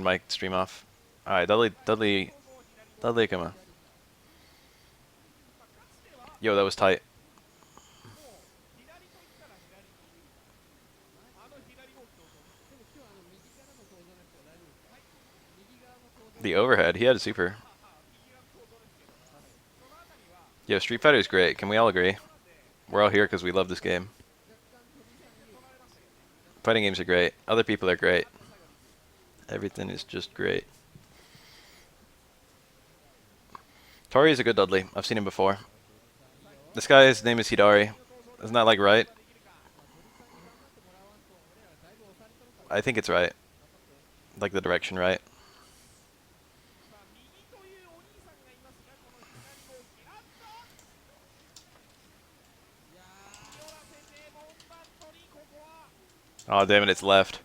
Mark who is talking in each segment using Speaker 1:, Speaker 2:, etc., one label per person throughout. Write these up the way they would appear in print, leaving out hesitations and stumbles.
Speaker 1: my stream off. Alright, Dudley, come on. Yo, that was tight. The overhead, he had a super. Yo, Street Fighter is great. Can we all agree? We're all here because we love this game. Fighting games are great. Other people are great. Everything is just great. Tori is a good Dudley. I've seen him before. This guy's name is Hidari. Isn't that like right? I think it's right. Like the direction right. Oh damn it, it's left.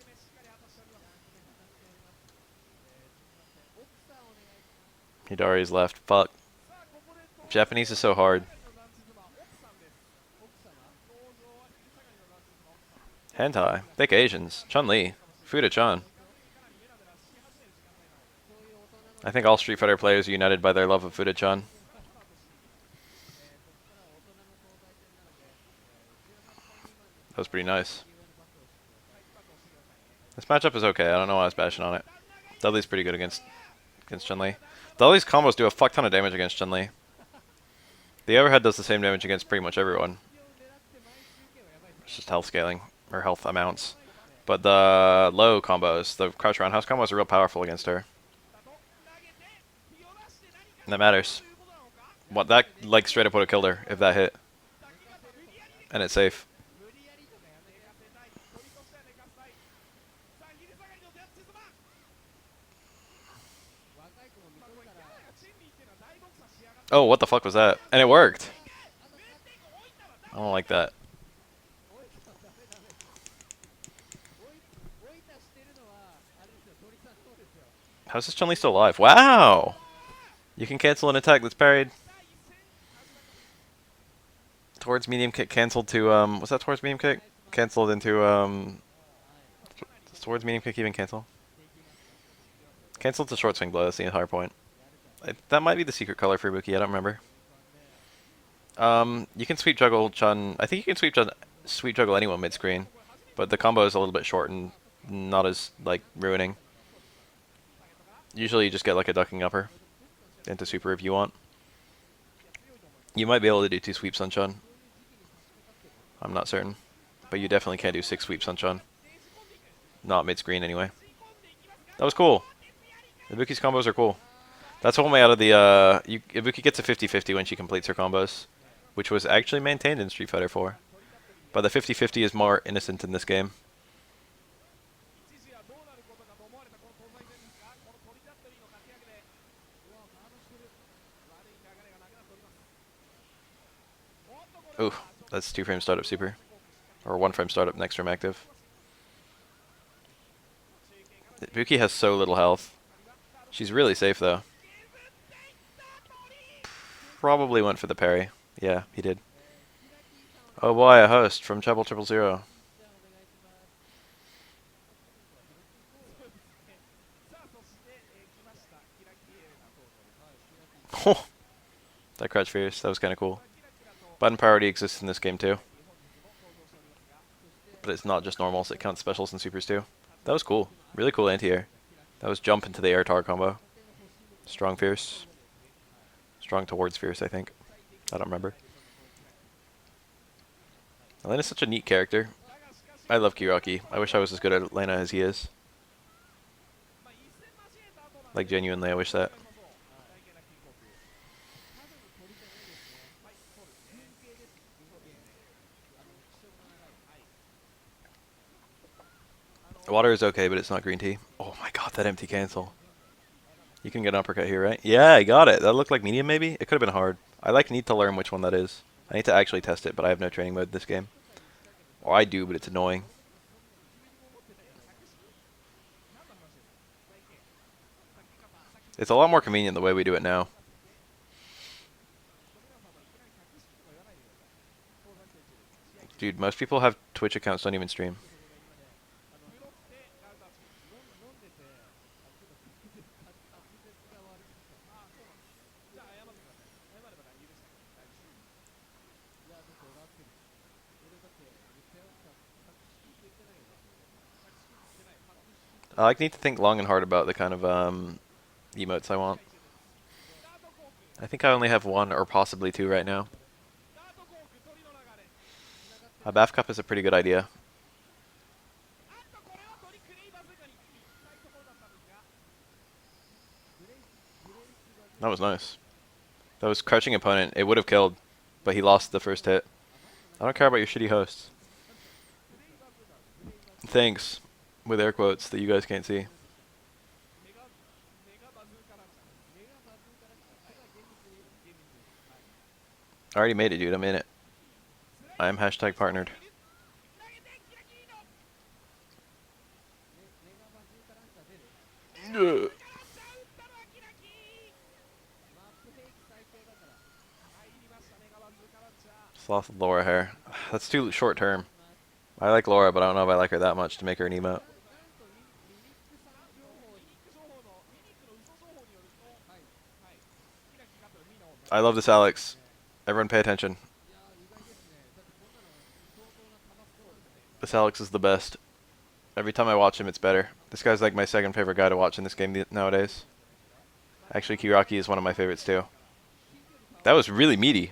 Speaker 1: Hidari's left. Fuck. Japanese is so hard. Hentai. Thick Asians. Chun-Li. Fuda-chan. I think all Street Fighter players are united by their love of Fuda-chan. That was pretty nice. This matchup is okay. I don't know why I was bashing on it. Dudley's pretty good against Chun-Li. Dudley's combos do a fuck ton of damage against Chun-Li. The overhead does the same damage against pretty much everyone. It's just health scaling, or health amounts. But the low combos, the crouch roundhouse combos are real powerful against her. And that matters. What, that like straight up would have killed her if that hit. And it's safe. Oh, what the fuck was that? And it worked. I don't like that. How's this Chun-Li still alive? Wow! You can cancel an attack that's parried. Towards medium kick canceled to, was that towards medium kick? Cancelled into, does towards medium kick even cancel? Cancelled to short swing blow, that's the entire point. That might be the secret color for Ibuki, I don't remember. You can sweep juggle Chun. I think you can sweep juggle anyone mid-screen, but the combo is a little bit short and not as, like, ruining. Usually you just get, like, a ducking upper into super if you want. You might be able to do 2 sweeps on Chun. I'm not certain. But you definitely can't do 6 sweeps on Chun. Not mid-screen, anyway. That was cool. Ibuki's combos are cool. That's one way out of the, Ibuki gets a 50-50 when she completes her combos, which was actually maintained in Street Fighter 4. But the 50-50 is more innocent in this game. Ooh, that's 2-frame startup super. Or 1-frame startup next frame active. Ibuki has so little health. She's really safe, though. Probably went for the parry. Yeah, he did. Oh boy, a host from Treble 000. That crouch fierce, that was kind of cool. Button priority exists in this game too. But it's not just normals, it counts specials and supers too. That was cool. Really cool anti-air. That was jump into the air tar combo. Strong fierce. Strong towards fierce, I think. I don't remember. Elena's such a neat character. I love Kiraki. I wish I was as good at Elena as he is. Like, genuinely, I wish that. Water is okay, but it's not green tea. Oh my god, that empty cancel. You can get an uppercut here, right? Yeah, I got it. That looked like medium, maybe? It could have been hard. I need to learn which one that is. I need to actually test it, but I have no training mode this game. Or I do, but it's annoying. It's a lot more convenient the way we do it now. Dude, most people have Twitch accounts, don't even stream. I like need to think long and hard about the kind of emotes I want. I think I only have one or possibly two right now. A Bath Cup is a pretty good idea. That was nice. That was crushing opponent. It would have killed, but he lost the first hit. I don't care about your shitty hosts. Thanks, with air quotes that you guys can't see. I already made it, dude. I'm in it. I'm hashtag partnered. Sloth Laura hair. That's too short term. I like Laura, but I don't know if I like her that much to make her an emote. I love this Alex. Everyone pay attention. This Alex is the best. Every time I watch him, it's better. This guy's like my second favorite guy to watch in this game nowadays. Actually, Kiraki is one of my favorites too. That was really meaty.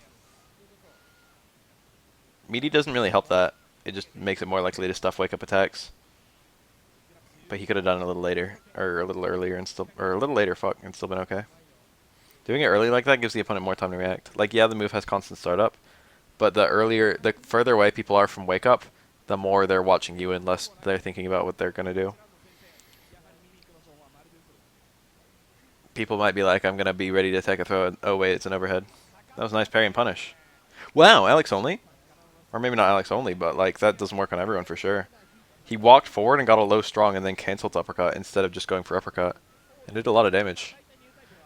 Speaker 1: Meaty doesn't really help that. It just makes it more likely to stuff wake up attacks. But he could have done it a little later, or a little earlier, and still, or a little later, fuck, and still been okay. Doing it early like that gives the opponent more time to react. Like, yeah, the move has constant startup, but the further away people are from wake up, the more they're watching you and less they're thinking about what they're gonna do. People might be like, I'm gonna be ready to take a throw, and oh wait, it's an overhead. That was a nice parry and punish. Wow, Alex only? Or maybe not Alex only, but like that doesn't work on everyone for sure. He walked forward and got a low strong and then canceled uppercut instead of just going for uppercut. And did a lot of damage.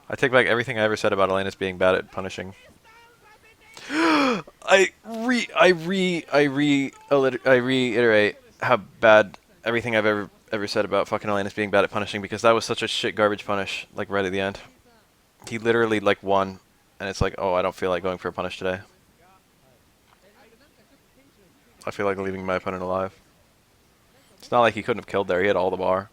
Speaker 1: I take back everything I ever said about Elena's being bad at punishing. I reiterate how bad everything I've ever said about fucking Elena's being bad at punishing, because that was such a shit garbage punish, like right at the end. He literally like won, and it's like, oh, I don't feel like going for a punish today. I feel like leaving my opponent alive. It's not like he couldn't have killed there. He had all the bar.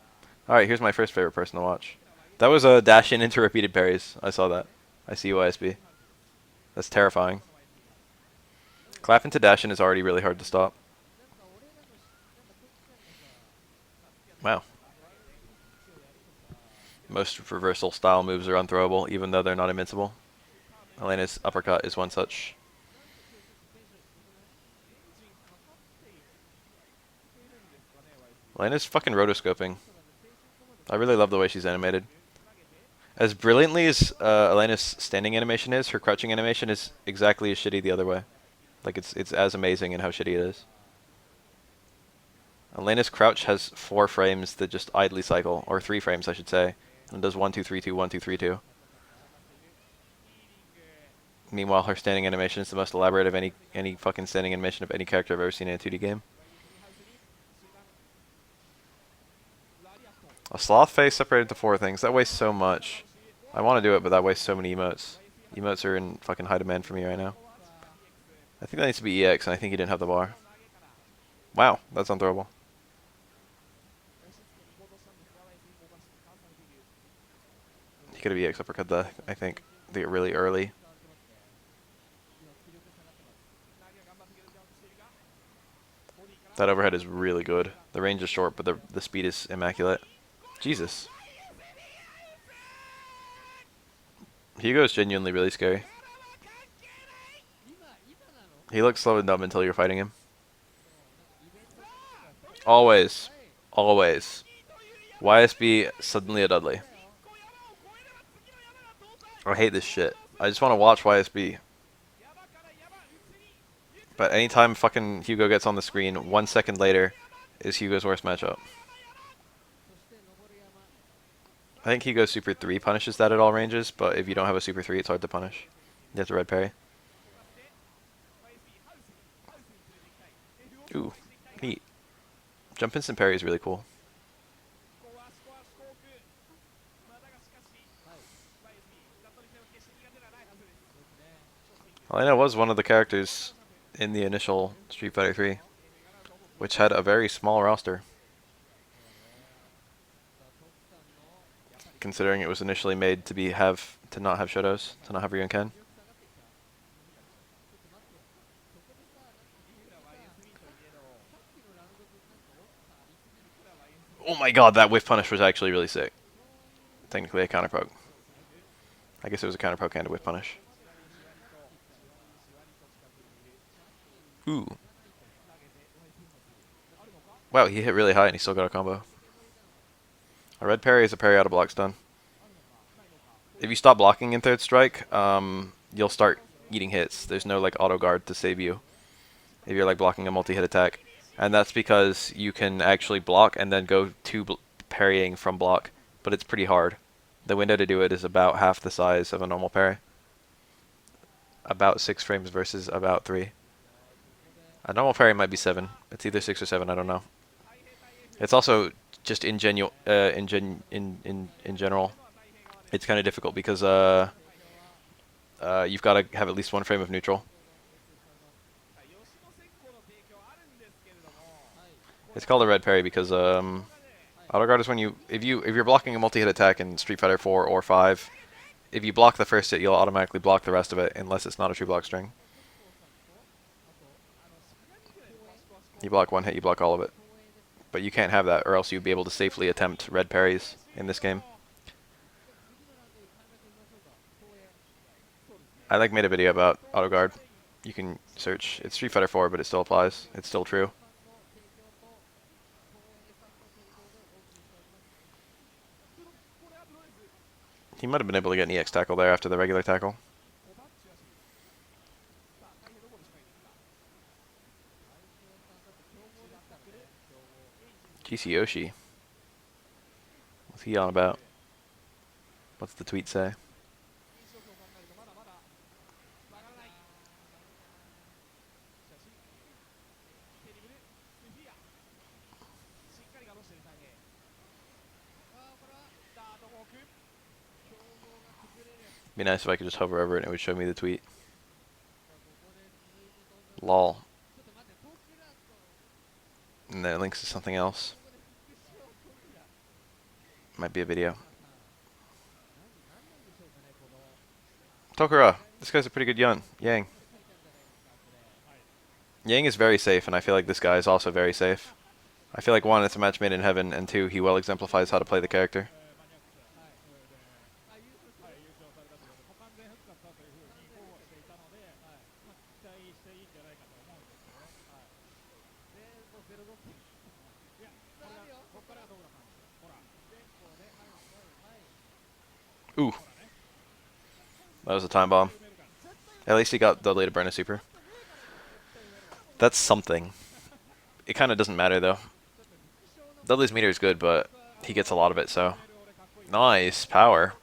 Speaker 1: Alright, here's my first favorite person to watch. That was a dash in into repeated parries. I saw that. I see YSB. That's terrifying. Clap into dash in is already really hard to stop. Wow. Most reversal style moves are unthrowable, even though they're not invincible. Elena's uppercut is one such. Elena's fucking rotoscoping. I really love the way she's animated. As brilliantly as Elena's standing animation is, her crouching animation is exactly as shitty the other way. Like, it's as amazing in how shitty it is. Elena's crouch has 4 frames that just idly cycle, or 3 frames I should say, and does 1 2 3 2 1 2 3 2. Meanwhile, her standing animation is the most elaborate of any fucking standing animation of any character I've ever seen in a 2D game. A sloth face separated into 4 things. That wastes so much. I want to do it, but that wastes so many emotes. Emotes are in fucking high demand for me right now. I think that needs to be EX, and I think he didn't have the bar. Wow, that's unthrowable. He could have EX uppercut that, I think. They get really early. That overhead is really good. The range is short, but the speed is immaculate. Jesus. Hugo's genuinely really scary. He looks slow and dumb until you're fighting him. Always. Always. YSB, suddenly a Dudley. I hate this shit. I just want to watch YSB. But anytime fucking Hugo gets on the screen, 1 second later is Hugo's worst matchup. I think Hugo's Super 3 punishes that at all ranges, but if you don't have a Super 3, it's hard to punish. You have to red parry. Ooh, neat. Jump instant parry is really cool. Elena was one of the characters in the initial Street Fighter 3, which had a very small roster. considering it was initially made to not have Shodos, to not have Ryu and Ken. Oh my god, that whiff punish was actually really sick. Technically a counter poke. I guess it was a counter poke and a whiff punish. Ooh. Wow, he hit really high and he still got a combo. A red parry is a parry out of block stun. If you stop blocking in third strike, you'll start eating hits. There's no like auto guard to save you if you're like blocking a multi-hit attack. And that's because you can actually block and then go to parrying from block, but it's pretty hard. The window to do it is about half the size of a normal parry. About 6 frames versus about 3. A normal parry might be 7. It's either 6 or 7, I don't know. It's also just in general, it's kind of difficult because you've got to have at least 1 frame of neutral. It's called a red parry because auto guard is when if you're blocking a multi-hit attack in Street Fighter 4 or 5, if you block the first hit, you'll automatically block the rest of it unless it's not a true block string. You block 1 hit, you block all of it. But you can't have that, or else you'd be able to safely attempt red parries in this game. I made a video about auto guard. You can search. It's Street Fighter 4, but it still applies. It's still true. He might have been able to get an EX tackle there after the regular tackle. GC Yoshi. What's he on about? What's the tweet say? Be nice if I could just hover over it and it would show me the tweet. Lol. And then it links to something else. Might be a video. Tokura. This guy's a pretty good Yang. Yang is very safe, and I feel like this guy is also very safe. I feel like 1, it's a match made in heaven, and 2, he well exemplifies how to play the character. Ooh. That was a time bomb. At least he got Dudley to burn a super. That's something. It kind of doesn't matter, though. Dudley's meter is good, but he gets a lot of it, so... Nice. Power.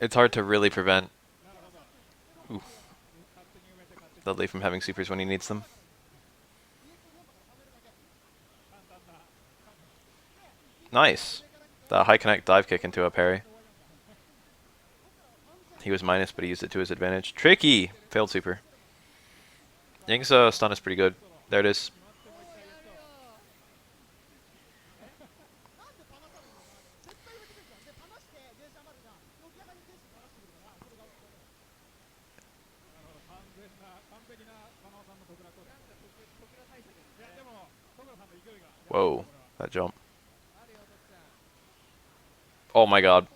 Speaker 1: It's hard to really prevent Dudley from having supers when he needs them. Nice. The high connect dive kick into a parry. He was minus, but he used it to his advantage. Tricky! Failed super. Yang's stun is pretty good. There it is. Whoa, that jump. Oh my god.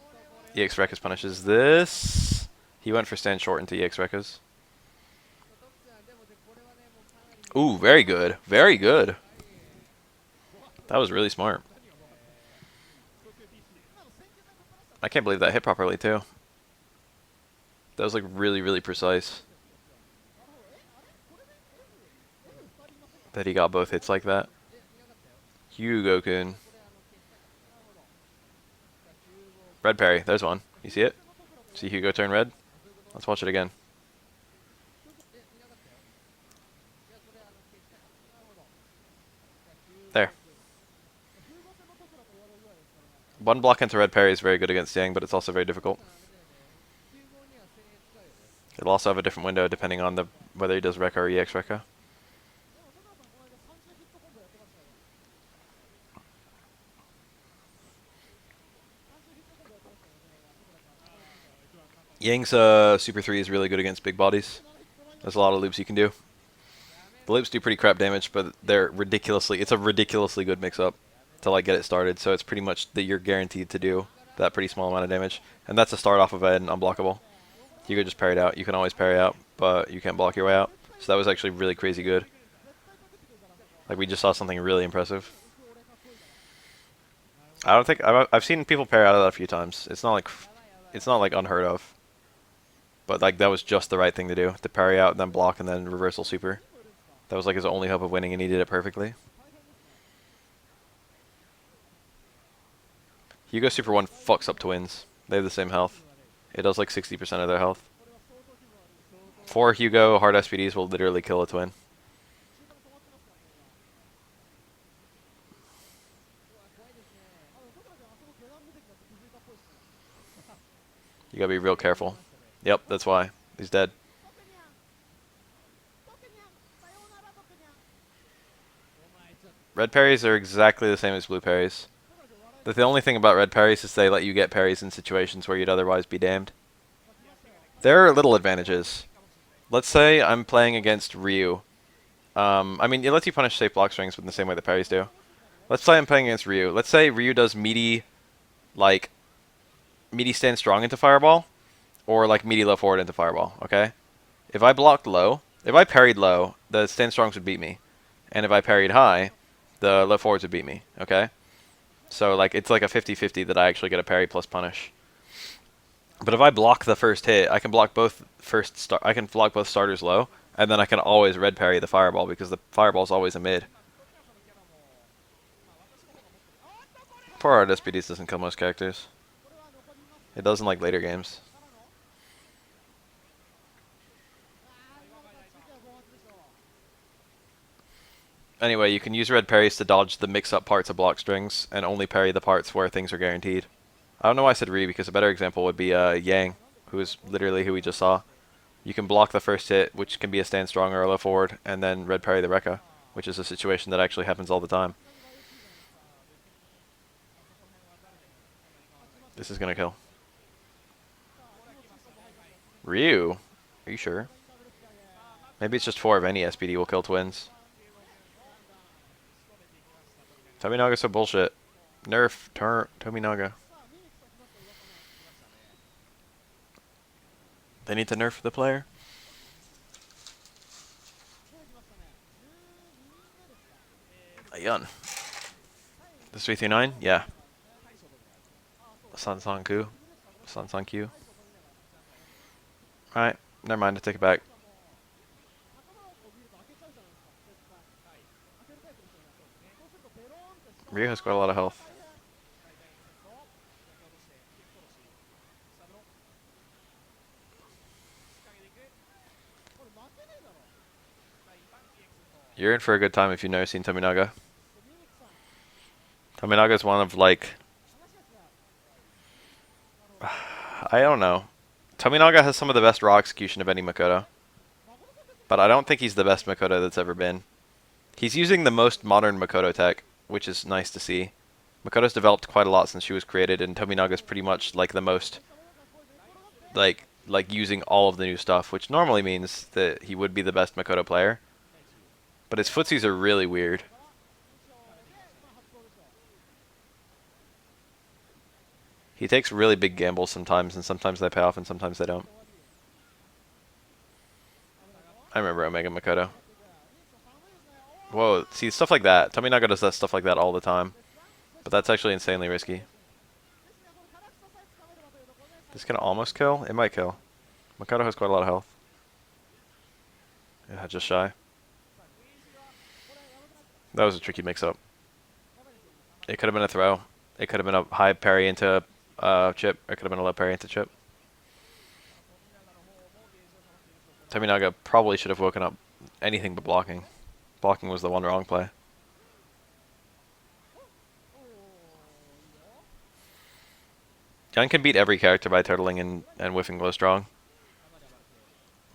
Speaker 1: EX Rekkas punishes this. He went for stand short into EX Rekkas. Ooh, very good. Very good. That was really smart. I can't believe that hit properly, too. That was, like, really, really precise. That he got both hits like that. Hugo-kun. Red parry. There's one. You see it? See Hugo turn red? Let's watch it again. There. One block into red parry is very good against Yang, but it's also very difficult. It'll also have a different window depending on whether he does Rekka or EX Rekka. Yang's Super 3 is really good against big bodies. There's a lot of loops you can do. The loops do pretty crap damage, but they're ridiculously... It's a ridiculously good mix-up to like get it started, so it's pretty much that you're guaranteed to do that pretty small amount of damage. And that's a start off of an unblockable. You could just parry it out. You can always parry out, but you can't block your way out. So that was actually really crazy good. Like, we just saw something really impressive. I don't think... I've seen people parry out of that a few times. It's not like unheard of. But like that was just the right thing to do. To parry out, and then block, and then reversal super. That was like his only hope of winning, and he did it perfectly. Hugo Super 1 fucks up twins. They have the same health. It does like 60% of their health. 4 Hugo hard SPDs will literally kill a twin. You gotta be real careful. Yep, that's why. He's dead. Red parries are exactly the same as blue parries. The only thing about red parries is they let you get parries in situations where you'd otherwise be damned. There are little advantages. Let's say I'm playing against Ryu. I mean, it lets you punish safe block strings in the same way that parries do. Let's say I'm playing against Ryu. Let's say Ryu does meaty stand strong into fireball, or like meaty low forward into fireball, okay? If I blocked low, if I parried low, the stand strongs would beat me. And if I parried high, the low forwards would beat me, okay? So like it's like a 50-50 that I actually get a parry plus punish. But if I block the first hit, I can block both starters low, and then I can always red parry the fireball because the fireball's always a mid. Poor hard SPDs doesn't kill most characters. It does in like later games. Anyway, you can use red parries to dodge the mix-up parts of block strings, and only parry the parts where things are guaranteed. I don't know why I said Ree, because a better example would be Yang, who is literally who we just saw. You can block the first hit, which can be a stand strong or a low forward, and then red parry the Rekka, which is a situation that actually happens all the time. This is gonna kill. Ryu? Are you sure? Maybe it's just 4 of any SPD will kill twins. Tominaga's so bullshit. Nerf Tominaga. They need to nerf the player. Ayun. This 339? Yeah. Sansan Q. Sansan Q. Alright, never mind, I take it back. Ryu has quite a lot of health. You're in for a good time if you've never seen Tominaga. Tominaga is one of like... I don't know. Tominaga has some of the best raw execution of any Makoto. But I don't think he's the best Makoto that's ever been. He's using the most modern Makoto tech, which is nice to see. Makoto's developed quite a lot since she was created, and Tominaga's pretty much like the most... Like using all of the new stuff, which normally means that he would be the best Makoto player. But his footsies are really weird. He takes really big gambles sometimes, and sometimes they pay off and sometimes they don't. I remember Omega Makoto. Whoa, see, stuff like that. Tominaga does that stuff like that all the time. But that's actually insanely risky. This can almost kill? It might kill. Makoto has quite a lot of health. Yeah, just shy. That was a tricky mix-up. It could have been a throw. It could have been a high parry into chip. It could have been a low parry into chip. Tominaga probably should have woken up anything but blocking. Blocking was the one wrong play. Gun can beat every character by turtling and whiffing glow strong.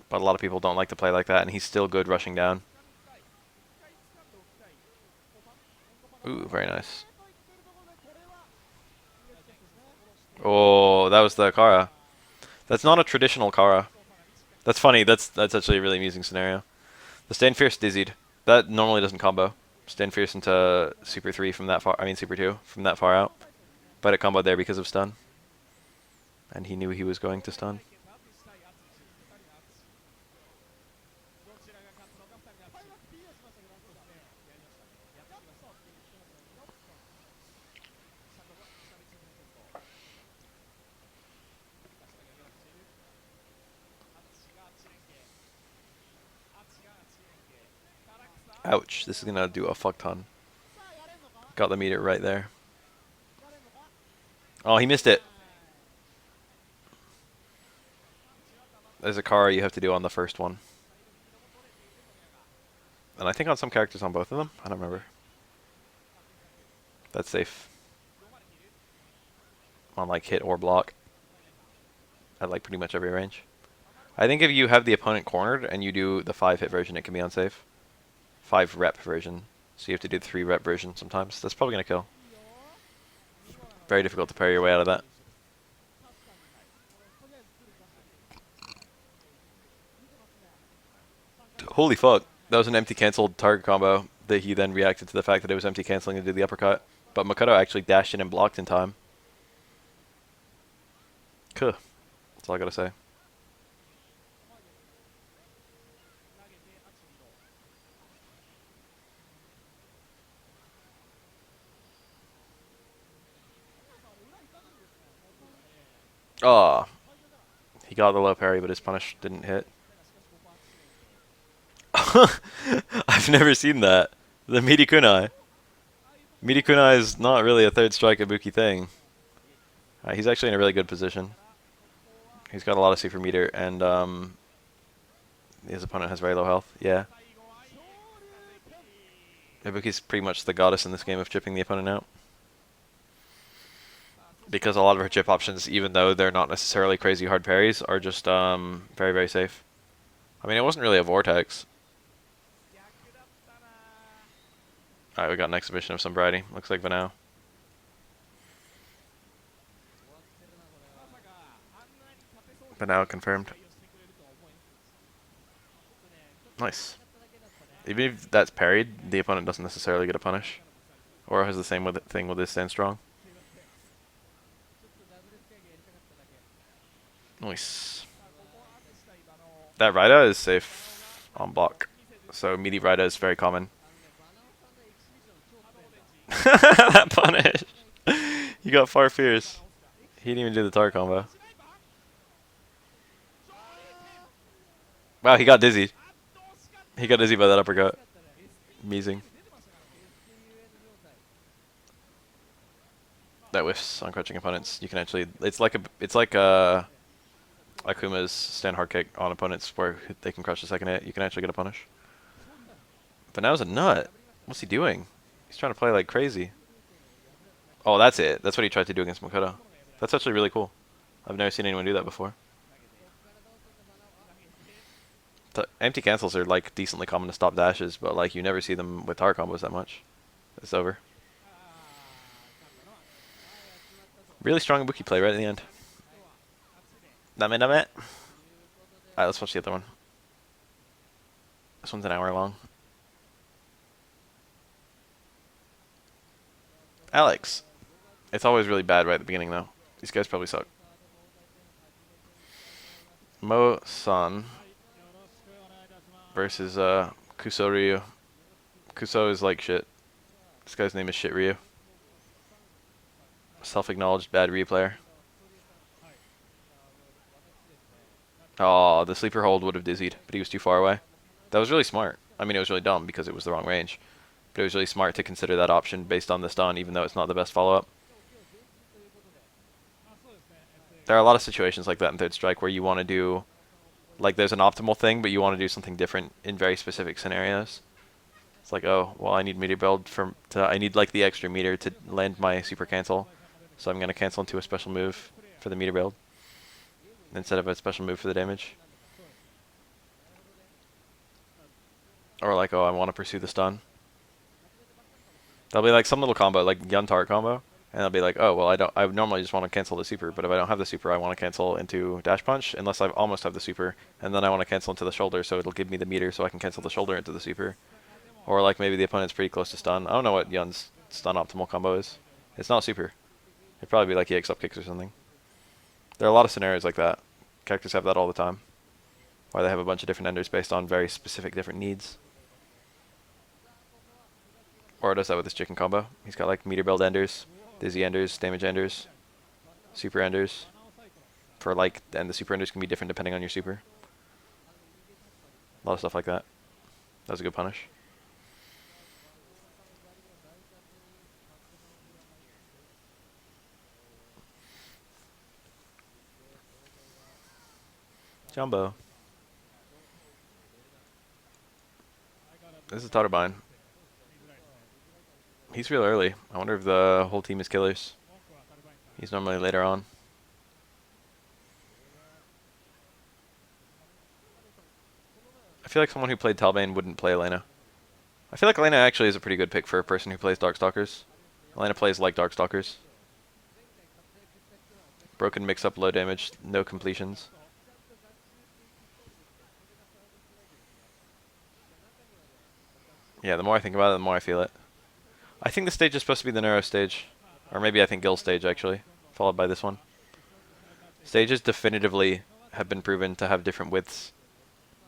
Speaker 1: But a lot of people don't like to play like that, and he's still good rushing down. Ooh, very nice. Oh, that was the Kara. That's not a traditional Kara. That's funny. That's actually a really amusing scenario. The Stand Fierce dizzied. That normally doesn't combo. Stand Fierce into Super 3 from that far. I mean Super 2 from that far out. But it comboed there because of stun. And he knew he was going to stun. Ouch. This is going to do a fuck ton. Got the meter right there. Oh, he missed it. There's a Kara you have to do on the first one. And I think on some characters on both of them. I don't remember. That's safe. On like hit or block. At like pretty much every range. I think if you have the opponent cornered and you do the 5 hit version, it can be unsafe. 5 rep version. So you have to do the 3 rep version sometimes. That's probably going to kill. Very difficult to parry your way out of that. Holy fuck. That was an empty cancelled target combo that he then reacted to the fact that it was empty cancelling to do the uppercut. But Makoto actually dashed in and blocked in time. Kuh. That's all I gotta say. Oh. He got the low parry, but his punish didn't hit. I've never seen that. The Midi Kunai. Midi Kunai is not really a third strike Ibuki thing. He's actually in a really good position. He's got a lot of super meter, and his opponent has very low health. Yeah. Ibuki's pretty much the goddess in this game of chipping the opponent out. Because a lot of her chip options, even though they're not necessarily crazy hard parries, are just very, very safe. I mean, it wasn't really a vortex. Alright, we got an exhibition of some variety. Looks like Vanao. Vanao confirmed. Nice. Even if that's parried, the opponent doesn't necessarily get a punish. Or has the same thing with his stand strong. Nice. That Raida is safe on block. So meaty Raida is very common. That punish. You got far fierce. He didn't even do the tar combo. Wow, he got dizzy. He got dizzy by that uppercut. Amazing. That whiffs on crouching opponents. You can actually, it's like Akuma's stand hard kick on opponents where they can crush the second hit. You can actually get a punish. But now he's a nut. What's he doing? He's trying to play like crazy. Oh, that's it. That's what he tried to do against Makoto. That's actually really cool. I've never seen anyone do that before. The empty cancels are like decently common to stop dashes, but like you never see them with tar combos that much. It's over. Really strong Ibuki play right at the end. Dame. Alright, let's watch the other one. This one's an hour long. Alex. It's always really bad right at the beginning though. These guys probably suck. Mo-san versus Kuso Ryu. Kuso is like shit. This guy's name is Shit Ryu. Self-acknowledged bad Ryu player. Oh, the sleeper hold would have dizzied, but he was too far away. That was really smart. I mean, it was really dumb because it was the wrong range. But it was really smart to consider that option based on the stun, even though it's not the best follow-up. There are a lot of situations like that in Third Strike where you want to do, like there's an optimal thing, but you want to do something different in very specific scenarios. It's like, oh, well, I need meter build I need like the extra meter to land my super cancel, so I'm gonna cancel into a special move for the meter build instead of a special move for the damage. Or like, oh, I want to pursue the stun. That'll be like some little combo, like Yun Tart combo, And I'll be like, oh, well, I normally just want to cancel the super, but if I don't have the super, I want to cancel into dash punch, unless I almost have the super, and then I want to cancel into the shoulder, so it'll give me the meter, so I can cancel the shoulder into the super. Or like maybe the opponent's pretty close to stun. I don't know what Yun's stun optimal combo is. It's not super. It'd probably be like EX up kicks or something. There are a lot of scenarios like that. Characters have that all the time, where they have a bunch of different enders based on very specific different needs. Or does that with his chicken combo. He's got like meter build enders, dizzy enders, damage enders, super enders. For like, and the super enders can be different depending on your super. A lot of stuff like that. That was a good punish. Jumbo. This is Totterbein. He's real early. I wonder if the whole team is killers. He's normally later on. I feel like someone who played Talbane wouldn't play Elena. I feel like Elena actually is a pretty good pick for a person who plays Darkstalkers. Elena plays like Darkstalkers. Broken mix-up, low damage, no completions. Yeah, the more I think about it, the more I feel it. I think the stage is supposed to be the Neuro stage. Or maybe I think Gil stage, actually. Followed by this one. Stages definitively have been proven to have different widths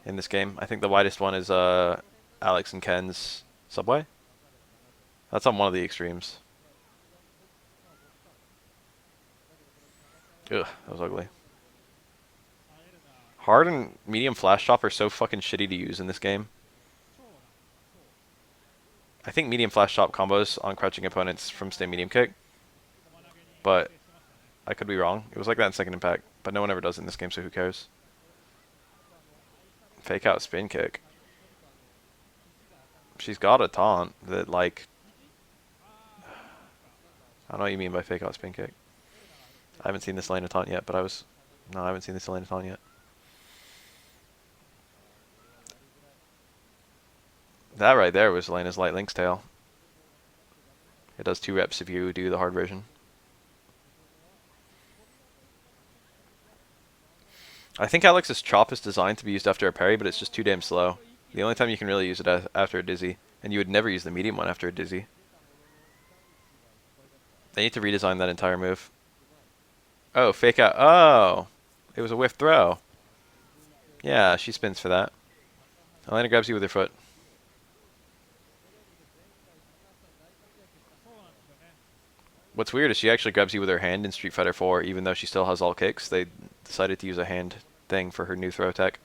Speaker 1: in this game. I think the widest one is Alex and Ken's Subway. That's on one of the extremes. Ugh, that was ugly. Hard and medium flash chop are so fucking shitty to use in this game. I think medium flash chop combos on crouching opponents from stay medium kick. But I could be wrong. It was like that in Second Impact. But no one ever does it in this game, so who cares? Fake out spin kick. She's got a taunt that, like... I don't know what you mean by fake out spin kick. I haven't seen this Elena taunt yet, but I was... No, I haven't seen this Elena taunt yet. That right there was Elena's Light Link's tail. It does 2 reps if you do the hard version. I think Alex's chop is designed to be used after a parry, but it's just too damn slow. The only time you can really use it after a dizzy, and you would never use the medium one after a dizzy. They need to redesign that entire move. Oh, fake out. Oh! It was a whiff throw. Yeah, she spins for that. Elena grabs you with her foot. What's weird is she actually grabs you with her hand in Street Fighter 4, even though she still has all kicks. They decided to use a hand thing for her new throw tech.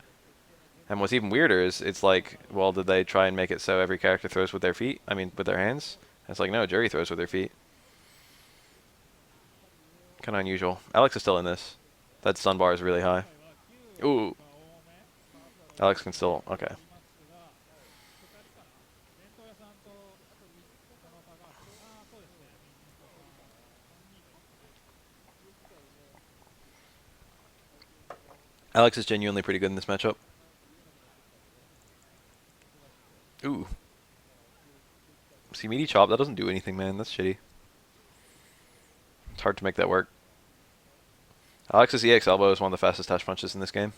Speaker 1: And what's even weirder is, it's like, well, did they try and make it so every character throws with their feet? I mean, with their hands? And it's like, no, Jury throws with her feet. Kind of unusual. Alex is still in this. That stun bar is really high. Ooh. Alex can still... Okay. Alex is genuinely pretty good in this matchup. Ooh. See, meaty chop, that doesn't do anything, man. That's shitty. It's hard to make that work. Alex's EX elbow is one of the fastest dash punches in this game.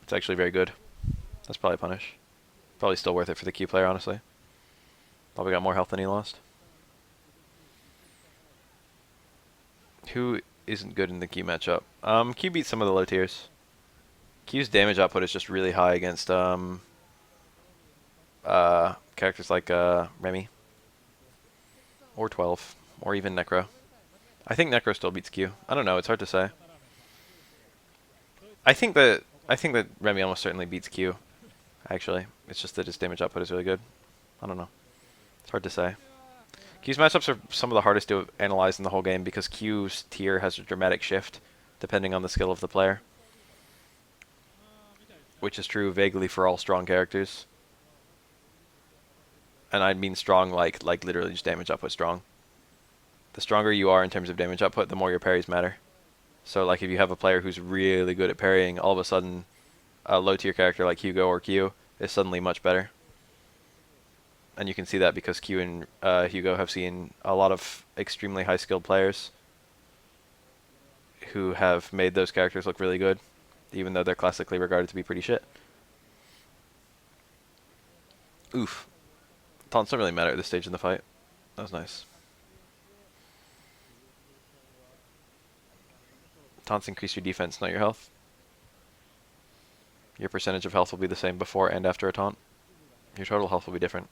Speaker 1: It's actually very good. That's probably a punish. Probably still worth it for the Q player, honestly. Probably got more health than he lost. Who isn't good in the Q matchup? Q beats some of the low tiers. Q's damage output is just really high against characters like Remy. Or 12. Or even Necro. I think Necro still beats Q. I don't know, it's hard to say. I think that Remy almost certainly beats Q. Actually. It's just that his damage output is really good. I don't know. It's hard to say. Q's matchups are some of the hardest to analyze in the whole game because Q's tier has a dramatic shift depending on the skill of the player. Which is true vaguely for all strong characters. And I mean strong like literally just damage output strong. The stronger you are in terms of damage output, the more your parries matter. So like if you have a player who's really good at parrying, all of a sudden, a low tier character like Hugo or Q is suddenly much better. And you can see that because Q and Hugo have seen a lot of extremely high skilled players who have made those characters look really good, even though they're classically regarded to be pretty shit. Oof. Taunts don't really matter at this stage in the fight. That was nice. Taunts increase your defense, not your health. Your percentage of health will be the same before and after a taunt. Your total health will be different,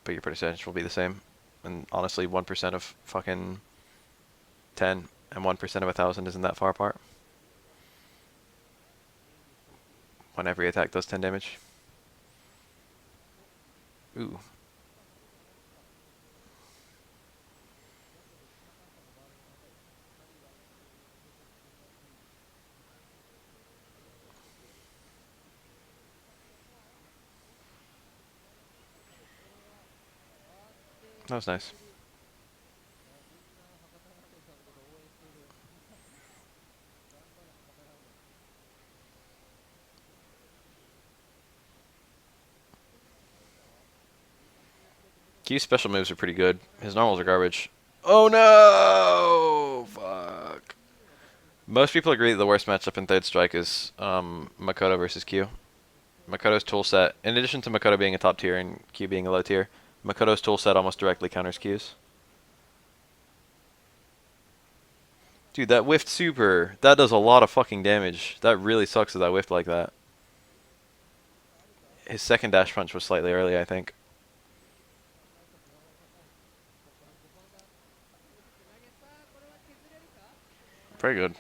Speaker 1: but your percentage will be the same. And honestly, 1% of fucking 10 and 1% of 1,000 isn't that far apart. When every attack does 10 damage. Ooh. That was nice. Q's special moves are pretty good. His normals are garbage. Oh no! Fuck. Most people agree that the worst matchup in Third Strike is Makoto versus Q. Makoto's toolset, in addition to Makoto being a top tier and Q being a low tier, Makoto's toolset almost directly counters Q's. Dude, that whiffed super, that does a lot of fucking damage. That really sucks that whiffed like that. His second dash punch was slightly early, I think. Very good.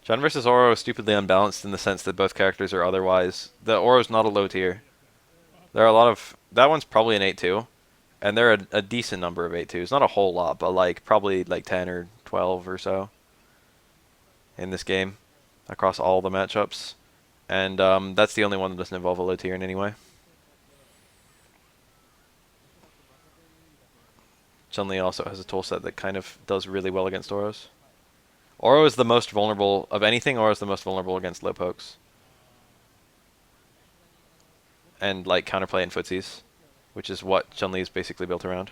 Speaker 1: John versus Oro is stupidly unbalanced in the sense that both characters are otherwise... The Oro's not a low tier. There are a lot of... That one's probably an 8-2. And there are a decent number of 8-2s. Not a whole lot, but like probably like 10 or 12 or so in this game across all the matchups. And that's the only one that doesn't involve a low tier in any way. Chun-Li also has a toolset that kind of does really well against Oros. Oro is the most vulnerable of anything. Oro is the most vulnerable against low pokes. And like counterplay and footsies, which is what Chun-Li is basically built around.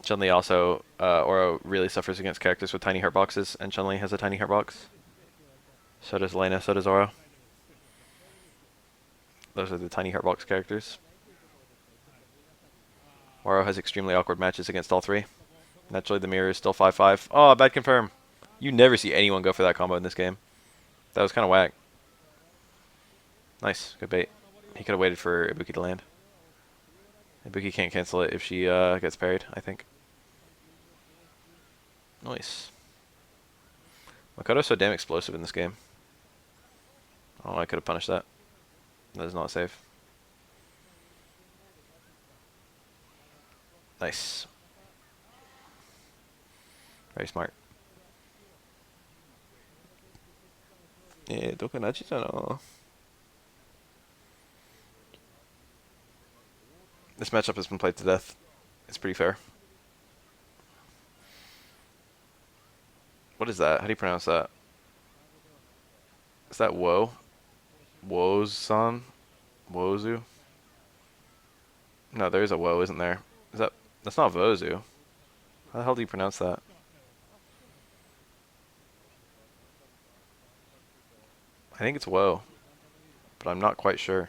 Speaker 1: Chun-Li also, Oro really suffers against characters with tiny hurt boxes, and Chun-Li has a tiny hurt box. So does Elena, so does Oro. Those are the tiny hurt box characters. Oro has extremely awkward matches against all three. Naturally, the mirror is still 5-5. Oh, bad confirm. You never see anyone go for that combo in this game. That was kind of whack. Nice, good bait. He could have waited for Ibuki to land. Ibuki can't cancel it if she gets parried, I think. Nice. Makoto's so damn explosive in this game. Oh, I could have punished that. That is not safe. Nice. Very smart. This matchup has been played to death. It's pretty fair. What is that? How do you pronounce that? Is that Woe? Woe-san? Wozu? No, there is a Woe, isn't there? Is that... That's not Vozu. How the hell do you pronounce that? I think it's Woe, but I'm not quite sure.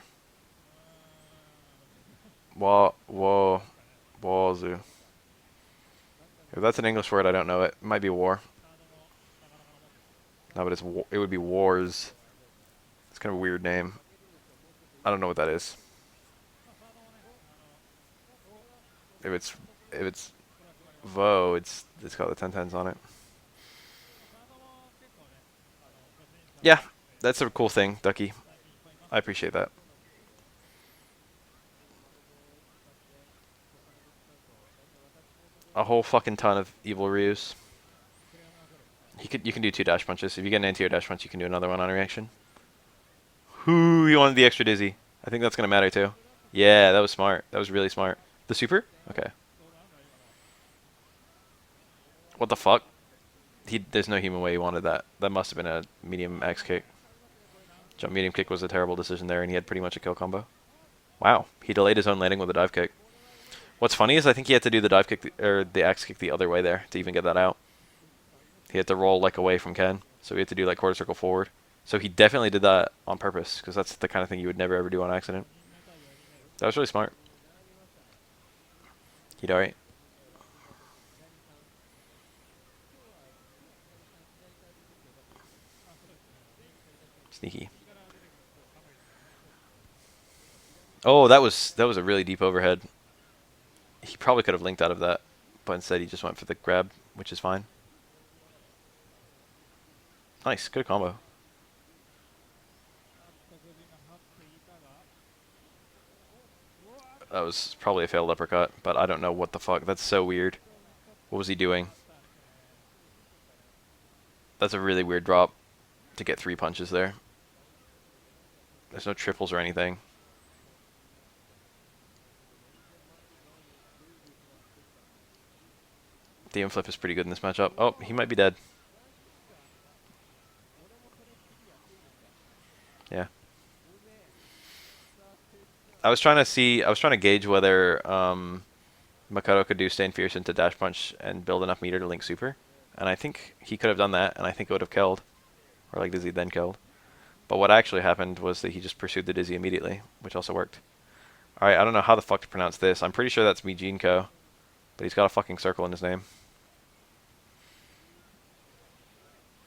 Speaker 1: Wozu. If that's an English word, I don't know it. It might be war. No, but it would be wars. It's kind of a weird name. I don't know what that is. If it's Vo, it's got the 10-10s on it. Yeah, that's a cool thing, Ducky. I appreciate that. A whole fucking ton of evil Ryus. You can do 2 dash punches. If you get an anti-air dash punch, you can do another one on reaction. Whoo, he wanted the extra dizzy. I think that's gonna matter too. Yeah, that was smart. That was really smart. The super? Okay. What the fuck? There's no human way he wanted that. That must have been a medium X kick. Jump medium kick was a terrible decision there, and he had pretty much a kill combo. Wow, he delayed his own landing with a dive kick. What's funny is I think he had to do the dive kick or the X kick the other way there to even get that out. He had to roll like away from Ken, so he had to do like quarter circle forward. So he definitely did that on purpose, because that's the kind of thing you would never ever do on accident. That was really smart. He'd alright. Sneaky. Oh, that was a really deep overhead. He probably could have linked out of that, but instead he just went for the grab, which is fine. Nice, good combo. That was probably a failed uppercut, but I don't know what the fuck. That's so weird. What was he doing? That's a really weird drop to get 3 punches there. There's no triples or anything. The inflip is pretty good in this matchup. Oh, he might be dead. Yeah. I was trying to gauge whether Makoto could do Staying Fierce into Dash Punch and build enough meter to link super. And I think he could have done that, and I think it would have killed. Or like Dizzy then killed. But what actually happened was that he just pursued the Dizzy immediately, which also worked. Alright, I don't know how the fuck to pronounce this. I'm pretty sure that's Mijinko. But he's got a fucking circle in his name.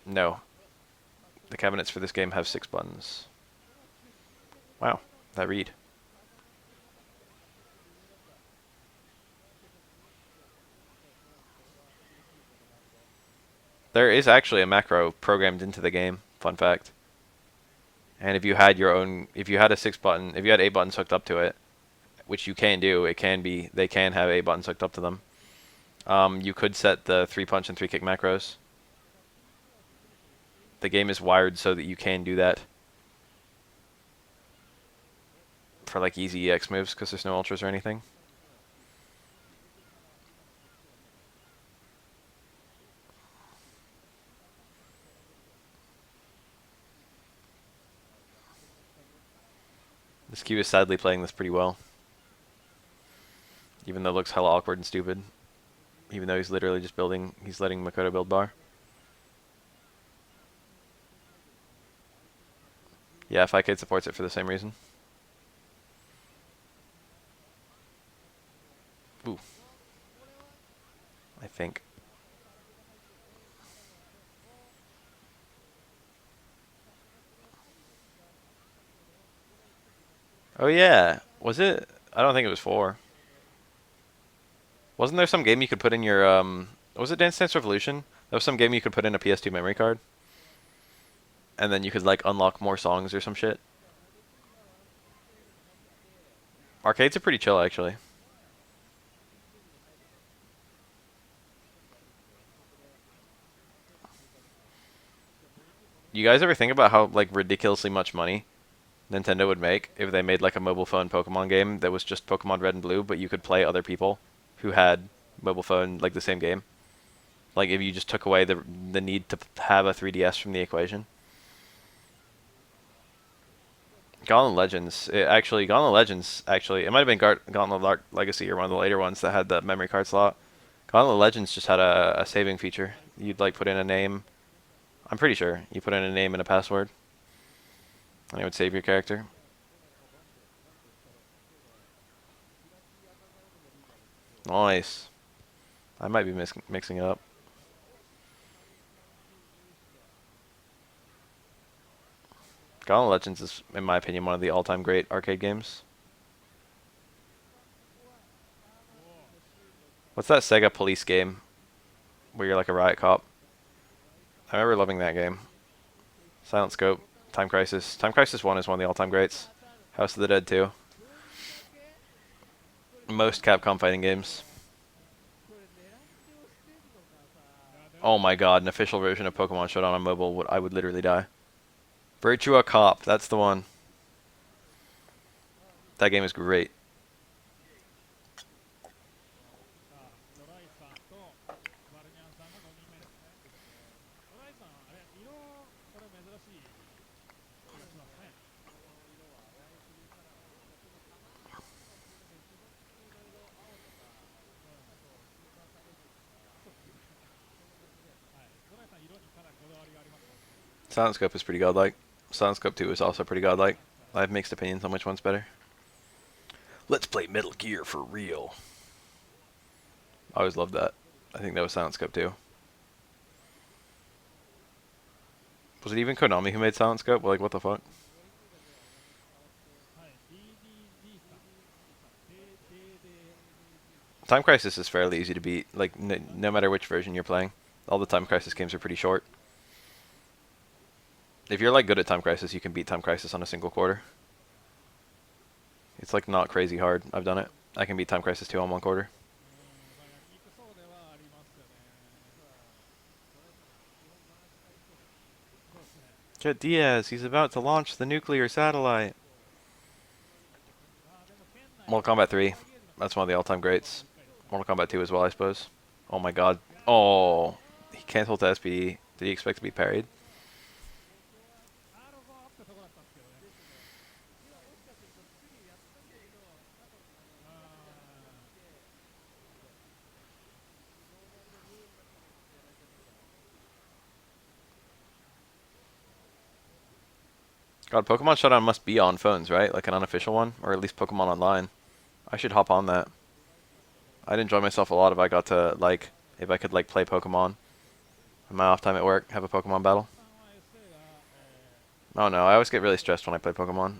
Speaker 1: No. The cabinets for this game have 6 buttons. Wow, that read. There is actually a macro programmed into the game, fun fact. And if you had a 6 button, if you had 8 buttons hooked up to it, which you can do, they can have 8 buttons hooked up to them. You could set the 3 punch and 3 kick macros. The game is wired so that you can do that. For like easy EX moves, because there's no ultras or anything. This Q is sadly playing this pretty well. Even though it looks hella awkward and stupid. Even though he's literally just he's letting Makoto build bar. Yeah, FIK supports it for the same reason. Ooh. I think. Oh yeah, was it? I don't think it was 4. Wasn't there some game you could put in your was it Dance Dance Revolution? There was some game you could put in a PS2 memory card, and then you could like unlock more songs or some shit. Arcades are pretty chill actually. You guys ever think about how like ridiculously much money Nintendo would make if they made like a mobile phone Pokemon game that was just Pokemon Red and Blue, but you could play other people who had mobile phone like the same game? Like if you just took away the need to have a 3DS from the equation. Gauntlet Legends, it might have been Gauntlet Legacy or one of the later ones that had the memory card slot. Gauntlet Legends just had a saving feature. You'd like put in a name. I'm pretty sure you put in a name and a password, and it would save your character. Nice. I might be mixing it up. Gauntlet Legends is, in my opinion, one of the all-time great arcade games. What's that Sega police game where you're like a riot cop? I remember loving that game. Silent Scope, Time Crisis. Time Crisis 1 is one of the all-time greats. House of the Dead 2. Most Capcom fighting games. Oh my god, an official version of Pokemon Showdown on mobile, I would literally die. Virtua Cop, that's the one. That game is great. Silent Scope is pretty godlike. Silent Scope 2 is also pretty godlike. I have mixed opinions on which one's better. Let's play Metal Gear for real. I always loved that. I think that was Silent Scope 2. Was it even Konami who made Silent Scope? Like, what the fuck? Time Crisis is fairly easy to beat. Like, no matter which version you're playing. All the Time Crisis games are pretty short. If you're like good at Time Crisis, you can beat Time Crisis on a single quarter. It's like not crazy hard. I've done it. I can beat Time Crisis 2 on one quarter. Jet Diaz, he's about to launch the nuclear satellite. Mortal Kombat 3, that's one of the all-time greats. Mortal Kombat 2 as well, I suppose. Oh my god. Oh, he canceled the SPD. Did he expect to be parried? God, Pokemon Showdown must be on phones, right? Like an unofficial one? Or at least Pokemon Online. I should hop on that. I'd enjoy myself a lot if I got to, like, if I could, like, play Pokemon. In my off time at work, have a Pokemon battle. Oh no, I always get really stressed when I play Pokemon.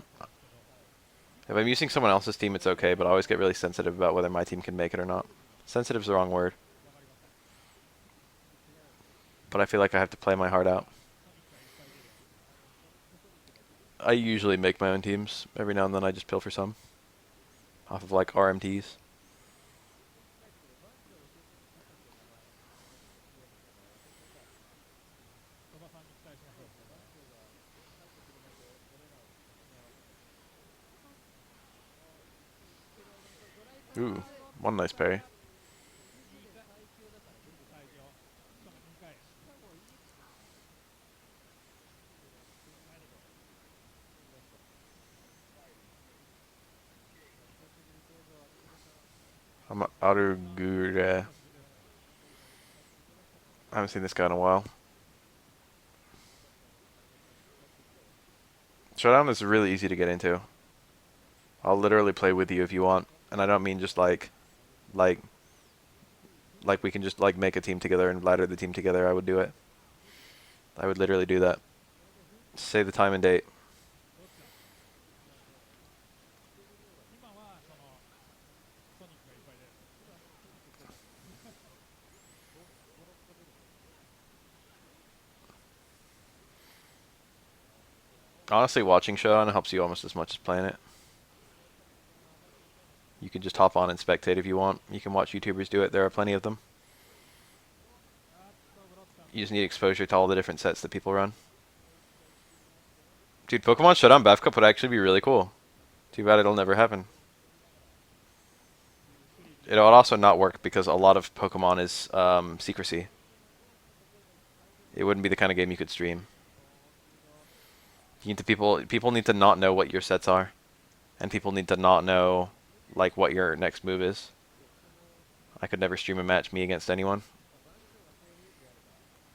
Speaker 1: If I'm using someone else's team, it's okay, but I always get really sensitive about whether my team can make it or not. Sensitive's the wrong word. But I feel like I have to play my heart out. I usually make my own teams. Every now and then I just pilfer some. Off of like RMTs. Ooh, one nice parry. I'm Arugure. I haven't seen this guy in a while. Showdown is really easy to get into. I'll literally play with you if you want. And I don't mean just like we can just like make a team together and ladder the team together. I would do it. I would literally do that. Say the time and date. Honestly, watching Showdown helps you almost as much as playing it. You can just hop on and spectate if you want. You can watch YouTubers do it. There are plenty of them. You just need exposure to all the different sets that people run. Dude, Pokemon Showdown Bath Cup would actually be really cool. Too bad it'll never happen. It would also not work because a lot of Pokemon is secrecy. It wouldn't be the kind of game you could stream. You need to people need to not know what your sets are, and people need to not know like what your next move is. I could never stream a match me against anyone.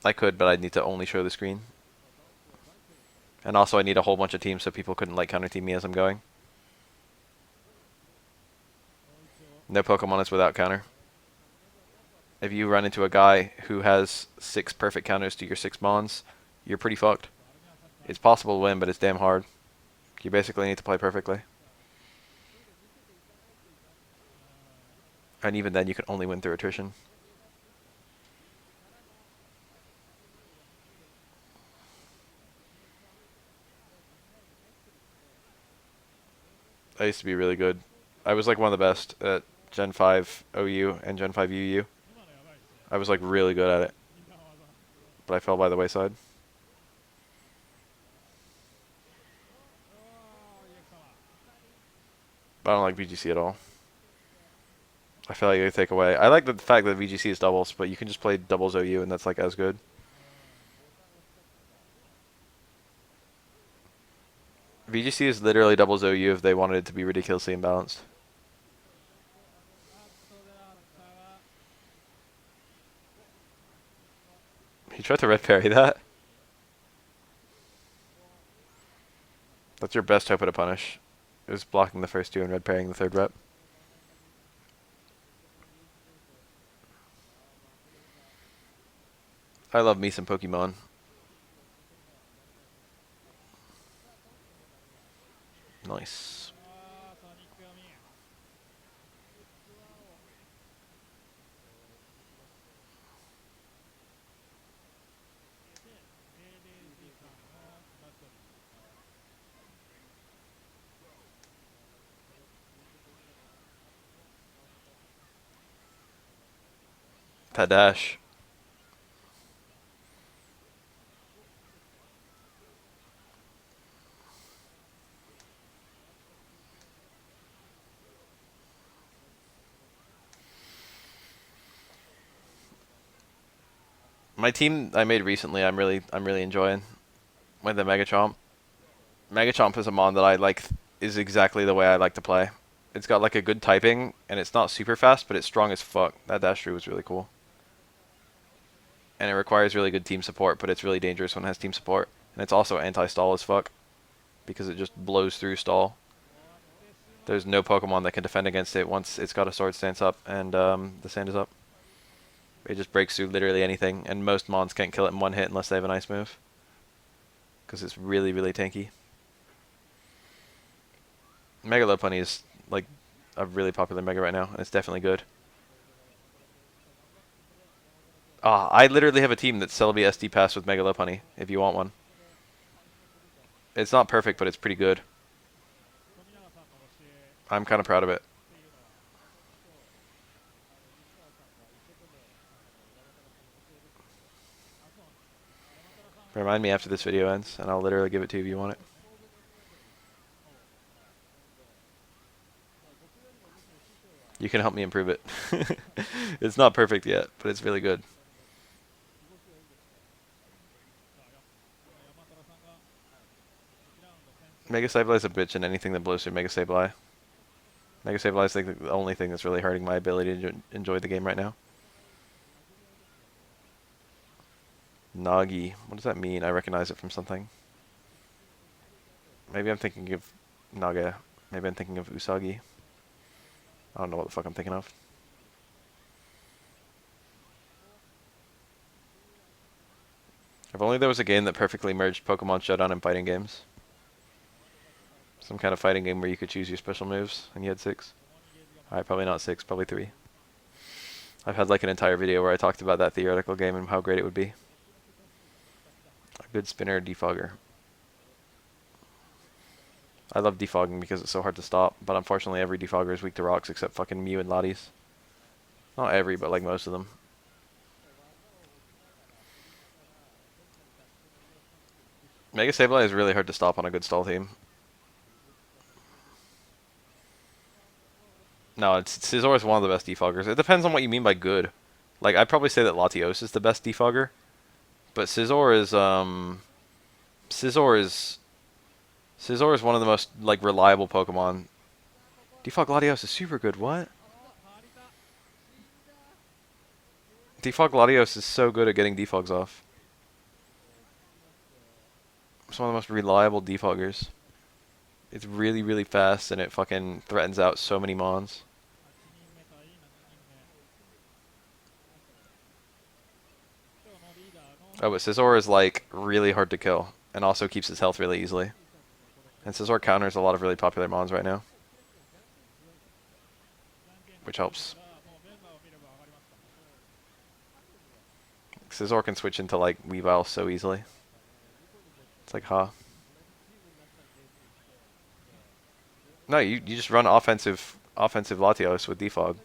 Speaker 1: I could, but I'd need to only show the screen. And also I need a whole bunch of teams so people couldn't like counter team me as I'm going. No Pokemon is without counter. If you run into a guy who has 6 perfect counters to your 6 mons, you're pretty fucked. It's possible to win, but it's damn hard. You basically need to play perfectly. And even then, you can only win through attrition. I used to be really good. I was like one of the best at Gen 5 OU and Gen 5 UU. I was like really good at it. But I fell by the wayside. I don't like VGC at all. I feel like they take away. I like the fact that VGC is doubles, but you can just play doubles OU and that's like as good. VGC is literally doubles OU if they wanted it to be ridiculously imbalanced. He tried to red parry that. That's your best hope at a punish. It was blocking the first two and red parrying the third rep. I love me some Pokemon. Nice. That dash. My team I made recently, I'm really enjoying with the Megachomp. Megachomp is a mon that I like, is exactly the way I like to play. It's got like a good typing, and it's not super fast, but it's strong as fuck. That dash through was really cool. And it requires really good team support, but it's really dangerous when it has team support. And it's also anti-stall as fuck, because it just blows through stall. There's no Pokemon that can defend against it once it's got a sword stance up and the sand is up. It just breaks through literally anything, and most mons can't kill it in one hit unless they have a nice move. Because it's really, really tanky. Mega Lopunny is like a really popular Mega right now, and it's definitely good. Ah, I literally have a team that's Celebi SD Pass with Mega Lopunny, if you want one. It's not perfect, but it's pretty good. I'm kind of proud of it. Remind me after this video ends, and I'll literally give it to you if you want it. You can help me improve it. It's not perfect yet, but it's really good. Mega Sableye is a bitch, and anything that blows through Mega Sableye. Mega Sableye is like the only thing that's really hurting my ability to enjoy the game right now. Nagi. What does that mean? I recognize it from something. Maybe I'm thinking of Naga. Maybe I'm thinking of Usagi. I don't know what the fuck I'm thinking of. If only there was a game that perfectly merged Pokemon Showdown and fighting games. Some kind of fighting game where you could choose your special moves, and you had 6. Alright, probably not 6, probably 3. I've had like an entire video where I talked about that theoretical game and how great it would be. A good spinner defogger. I love defogging because it's so hard to stop, but unfortunately every defogger is weak to rocks except fucking Mew and Latias. Not every, but like most of them. Mega Sableye is really hard to stop on a good stall team. No, Scizor is one of the best defoggers. It depends on what you mean by good. Like, I'd probably say that Latios is the best defogger. But Scizor is Scizor is one of the most like reliable Pokemon. Defog Latios is super good. What? Defog Latios is so good at getting defogs off. It's one of the most reliable defoggers. It's really, really fast, and it fucking threatens out so many mons. Oh, but Scizor is like really hard to kill, and also keeps his health really easily. And Scizor counters a lot of really popular mons right now, which helps. Scizor can switch into like Weavile so easily. It's like, huh? No, you just run offensive Latios with defog.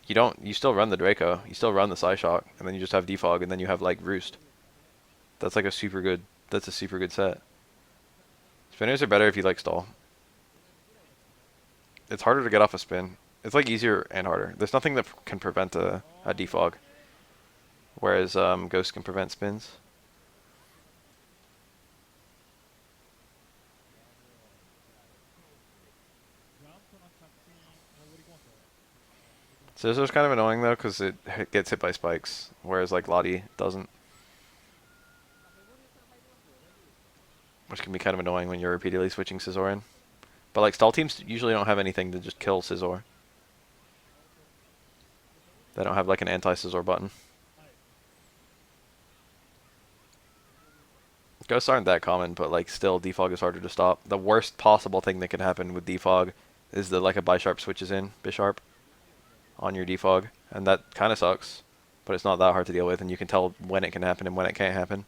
Speaker 1: You still run the Draco, you still run the Psyshock, and then you just have defog, and then you have like Roost. That's like a super good set. Spinners are better if you like stall. It's harder to get off a spin. It's like easier and harder. There's nothing that can prevent a defog, whereas Ghost can prevent spins. Scissor's kind of annoying though, because it gets hit by spikes, whereas like Lottie doesn't. which can be kind of annoying when you're repeatedly switching Scizor in. But like stall teams usually don't have anything to just kill Scizor. They don't have like an anti-Scizor button. Ghosts aren't that common, but like still defog is harder to stop. The worst possible thing that can happen with defog is that like a Bisharp switches in, Bisharp, on your defog, and that kind of sucks. But it's not that hard to deal with, and you can tell when it can happen and when it can't happen.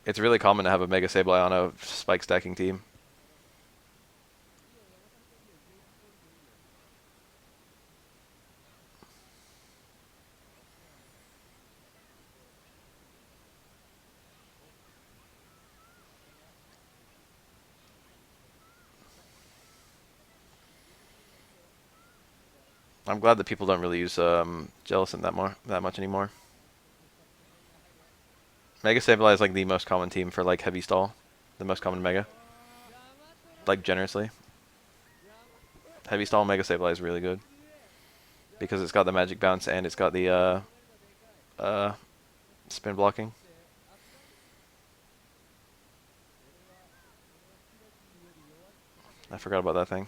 Speaker 1: It's really common to have a Mega Sableye on a spike stacking team. I'm glad that people don't really use Jellicent that much anymore. Mega Sableye is like the most common team for like heavy stall, the most common Mega, like generously. Heavy stall Mega Sableye is really good because it's got the magic bounce and it's got the spin blocking. I forgot about that thing.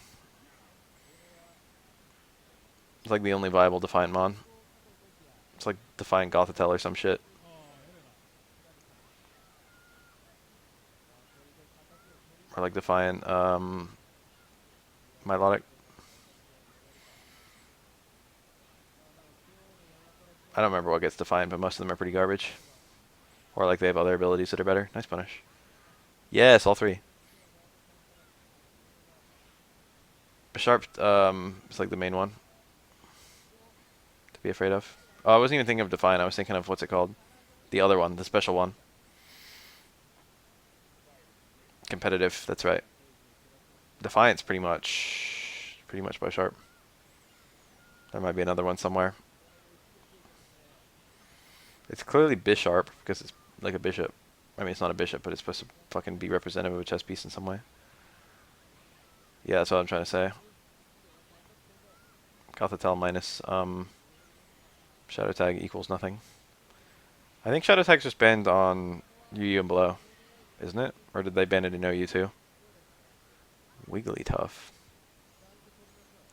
Speaker 1: It's like the only viable Defiant Mon. It's like Defiant Gothitelle or some shit. Or like Defiant Milotic. I don't remember what gets Defiant, but most of them are pretty garbage. Or like they have other abilities that are better. Nice punish. Yes, all three. Bisharp is like the main one to be afraid of. Oh, I wasn't even thinking of Defiant. I was thinking of what's it called? The other one, the special one. Competitive, that's right. Defiant's pretty much Bisharp. There might be another one somewhere. It's clearly Bisharp because it's like a bishop. I mean, it's not a bishop, but it's supposed to fucking be representative of a chess piece in some way. Yeah, that's what I'm trying to say. Gothitelle minus Shadow Tag equals nothing. I think Shadow Tag's just banned on UU and below, isn't it? Or did they ban it in OU too? Wigglytuff.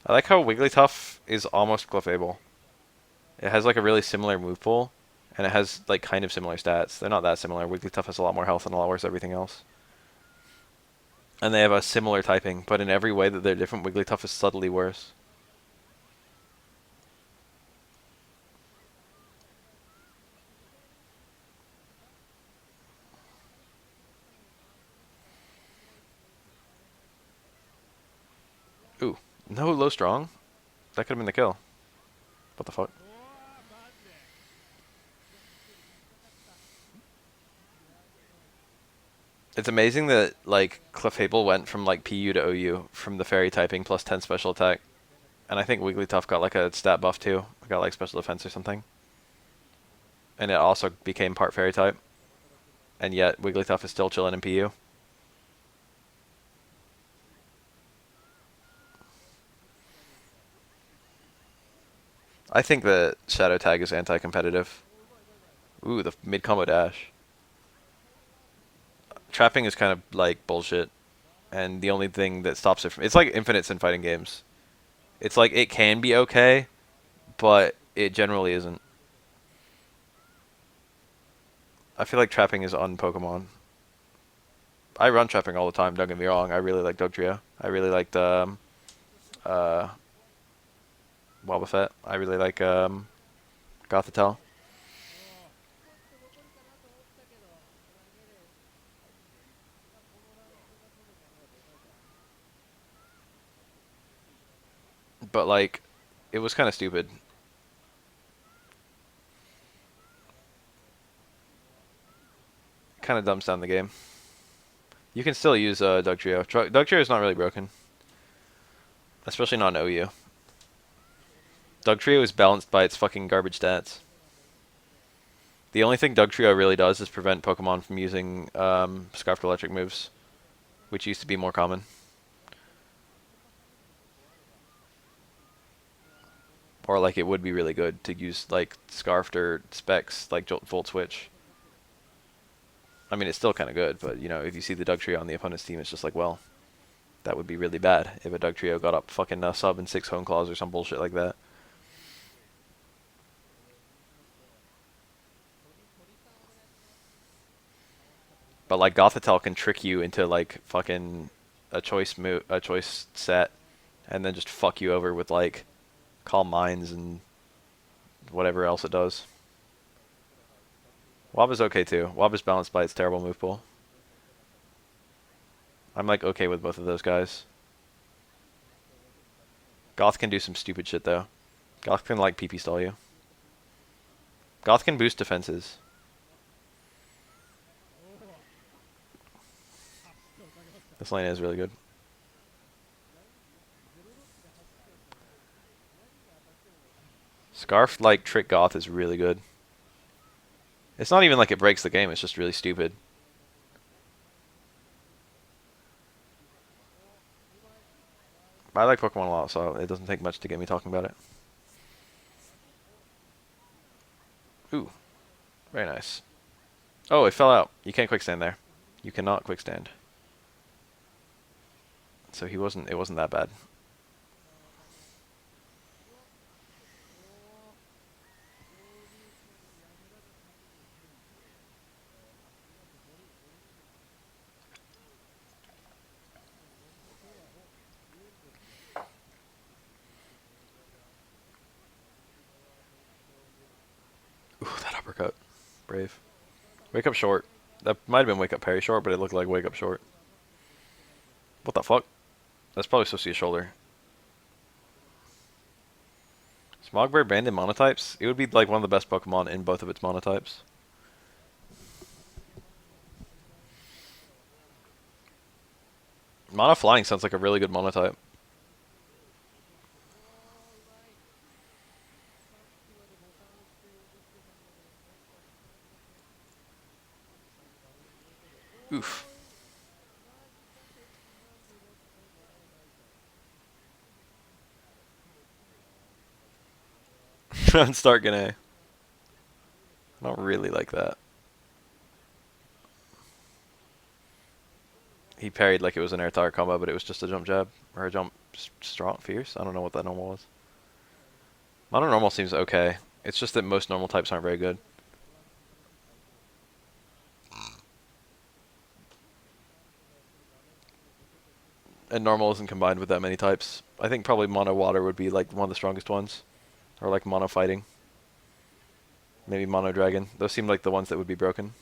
Speaker 1: I like how Wigglytuff is almost Clefable. It has like a really similar move pool, and it has like kind of similar stats. They're not that similar. Wigglytuff has a lot more health and a lot worse everything else. And they have a similar typing, but in every way that they're different, Wigglytuff is subtly worse. Ooh, no low strong? That could have been the kill. What the fuck? It's amazing that like Clefable went from like PU to OU from the fairy typing plus 10 special attack. And I think Wigglytuff got like a stat buff too. It got like special defense or something. And it also became part fairy type. And yet Wigglytuff is still chilling in PU. I think that Shadow Tag is anti-competitive. Ooh, the mid-combo dash. Trapping is kind of like bullshit. And the only thing that stops it from... It's like infinites in fighting games. It's like it can be okay, but it generally isn't. I feel like trapping is on Pokemon. I run trapping all the time, don't get me wrong. I really like Dugtrio. I really like the Wobbuffet. I really like Gothitelle. But like, it was kind of stupid. Kind of dumbs down the game. You can still use Dugtrio. Dugtrio is not really broken. Especially not in OU. Dugtrio is balanced by its fucking garbage stats. The only thing Dugtrio really does is prevent Pokemon from using Scarfed Electric moves, which used to be more common. Or like it would be really good to use like Scarfed or Specs, like Volt Switch. I mean, it's still kind of good, but, you know, if you see the Dugtrio on the opponent's team, it's just like, well, that would be really bad if a Dugtrio got up fucking sub and 6 Hone Claws or some bullshit like that. But, like, Gothitelle can trick you into, like, fucking a choice set, and then just fuck you over with, like, Calm Minds and whatever else it does. Wob is okay, too. Wob is balanced by its terrible move pool. I'm, like, okay with both of those guys. Goth can do some stupid shit, though. Goth can, like, PP stall you. Goth can boost defenses. This lane is really good. Scarf, like, trick Goth is really good. It's not even like it breaks the game, it's just really stupid. I like Pokemon a lot, so it doesn't take much to get me talking about it. Ooh, very nice. Oh, it fell out. You can't quick stand there. You cannot quick stand. So it wasn't that bad. Ooh, that uppercut. Brave. Wake up short. That might have been wake up parry short, but it looked like wake up short. What the fuck? That's probably supposed to be a shoulder. Smogbird banned in monotypes? It would be like one of the best Pokemon in both of its monotypes. Mono Flying sounds like a really good monotype. Oof. Start Gane. I don't really like that. He parried like it was an air tire combo, but it was just a jump jab. Or a jump strong fierce? I don't know what that normal was. Mono normal seems okay. It's just that most normal types aren't very good. And normal isn't combined with that many types. I think probably mono water would be like one of the strongest ones. Or like mono fighting. Maybe mono dragon. Those seem like the ones that would be broken.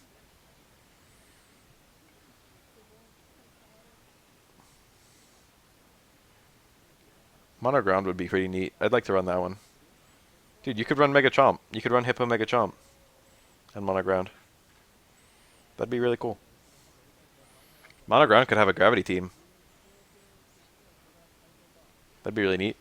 Speaker 1: Mono ground would be pretty neat. I'd like to run that one. Dude, you could run Mega Chomp. You could run Hippo Mega Chomp. And mono ground. That'd be really cool. Mono ground could have a gravity team. That'd be really neat.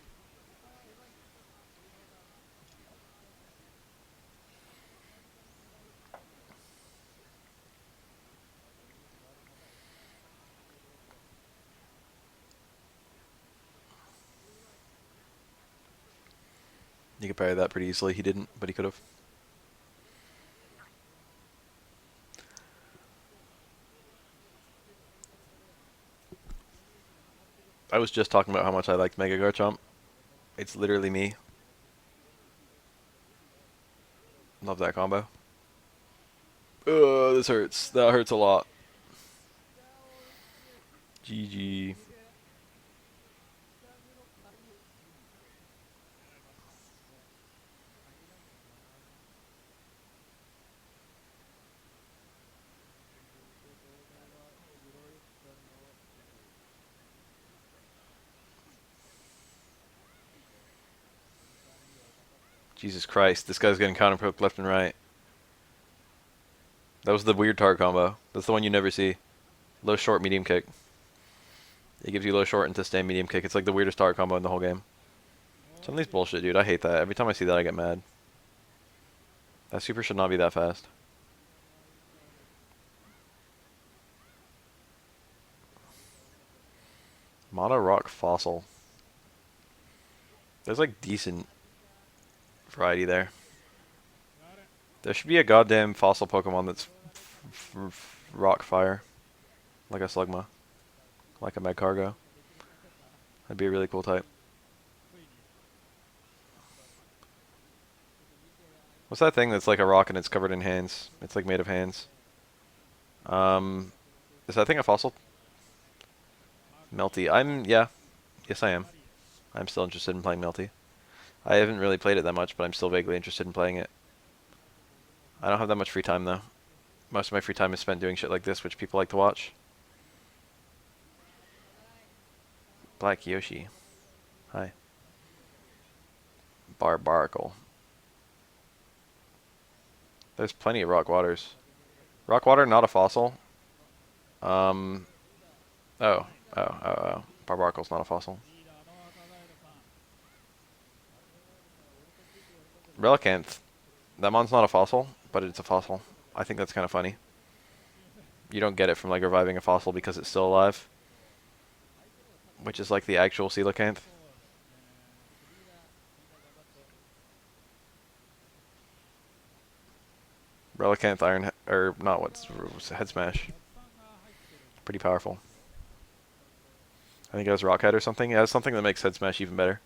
Speaker 1: You could parry that pretty easily. He didn't, but he could have. I was just talking about how much I liked Mega Garchomp. It's literally me. Love that combo. This hurts. That hurts a lot. GG. Jesus Christ, this guy's getting counter poked left and right. That was the weird tar combo. That's the one you never see. Low short, medium kick. It gives you low short and to stay medium kick. It's like the weirdest tar combo in the whole game. Some of these bullshit, dude. I hate that. Every time I see that, I get mad. That super should not be that fast. Mono Rock Fossil. There's like decent variety there. There should be a goddamn fossil Pokemon that's rock fire, like a Slugma, like a Meg Cargo. That'd be a really cool type. What's that thing that's like a rock and it's covered in hands? It's like made of hands. Is that thing a fossil? Melty. Yeah. Yes, I am. I'm still interested in playing Melty. I haven't really played it that much, but I'm still vaguely interested in playing it. I don't have that much free time, though. Most of my free time is spent doing shit like this, which people like to watch. Black Yoshi. Hi. Barbaracle. There's plenty of rock waters. Rock water, not a fossil. Oh. Barbaracle's not a fossil. Relicanth. That mon's not a fossil, but it's a fossil. I think that's kind of funny. You don't get it from like reviving a fossil because it's still alive. Which is like the actual coelacanth. Relicanth Iron, or not, what's Head Smash. Pretty powerful. I think it has Rockhead or something. It has something that makes Head Smash even better.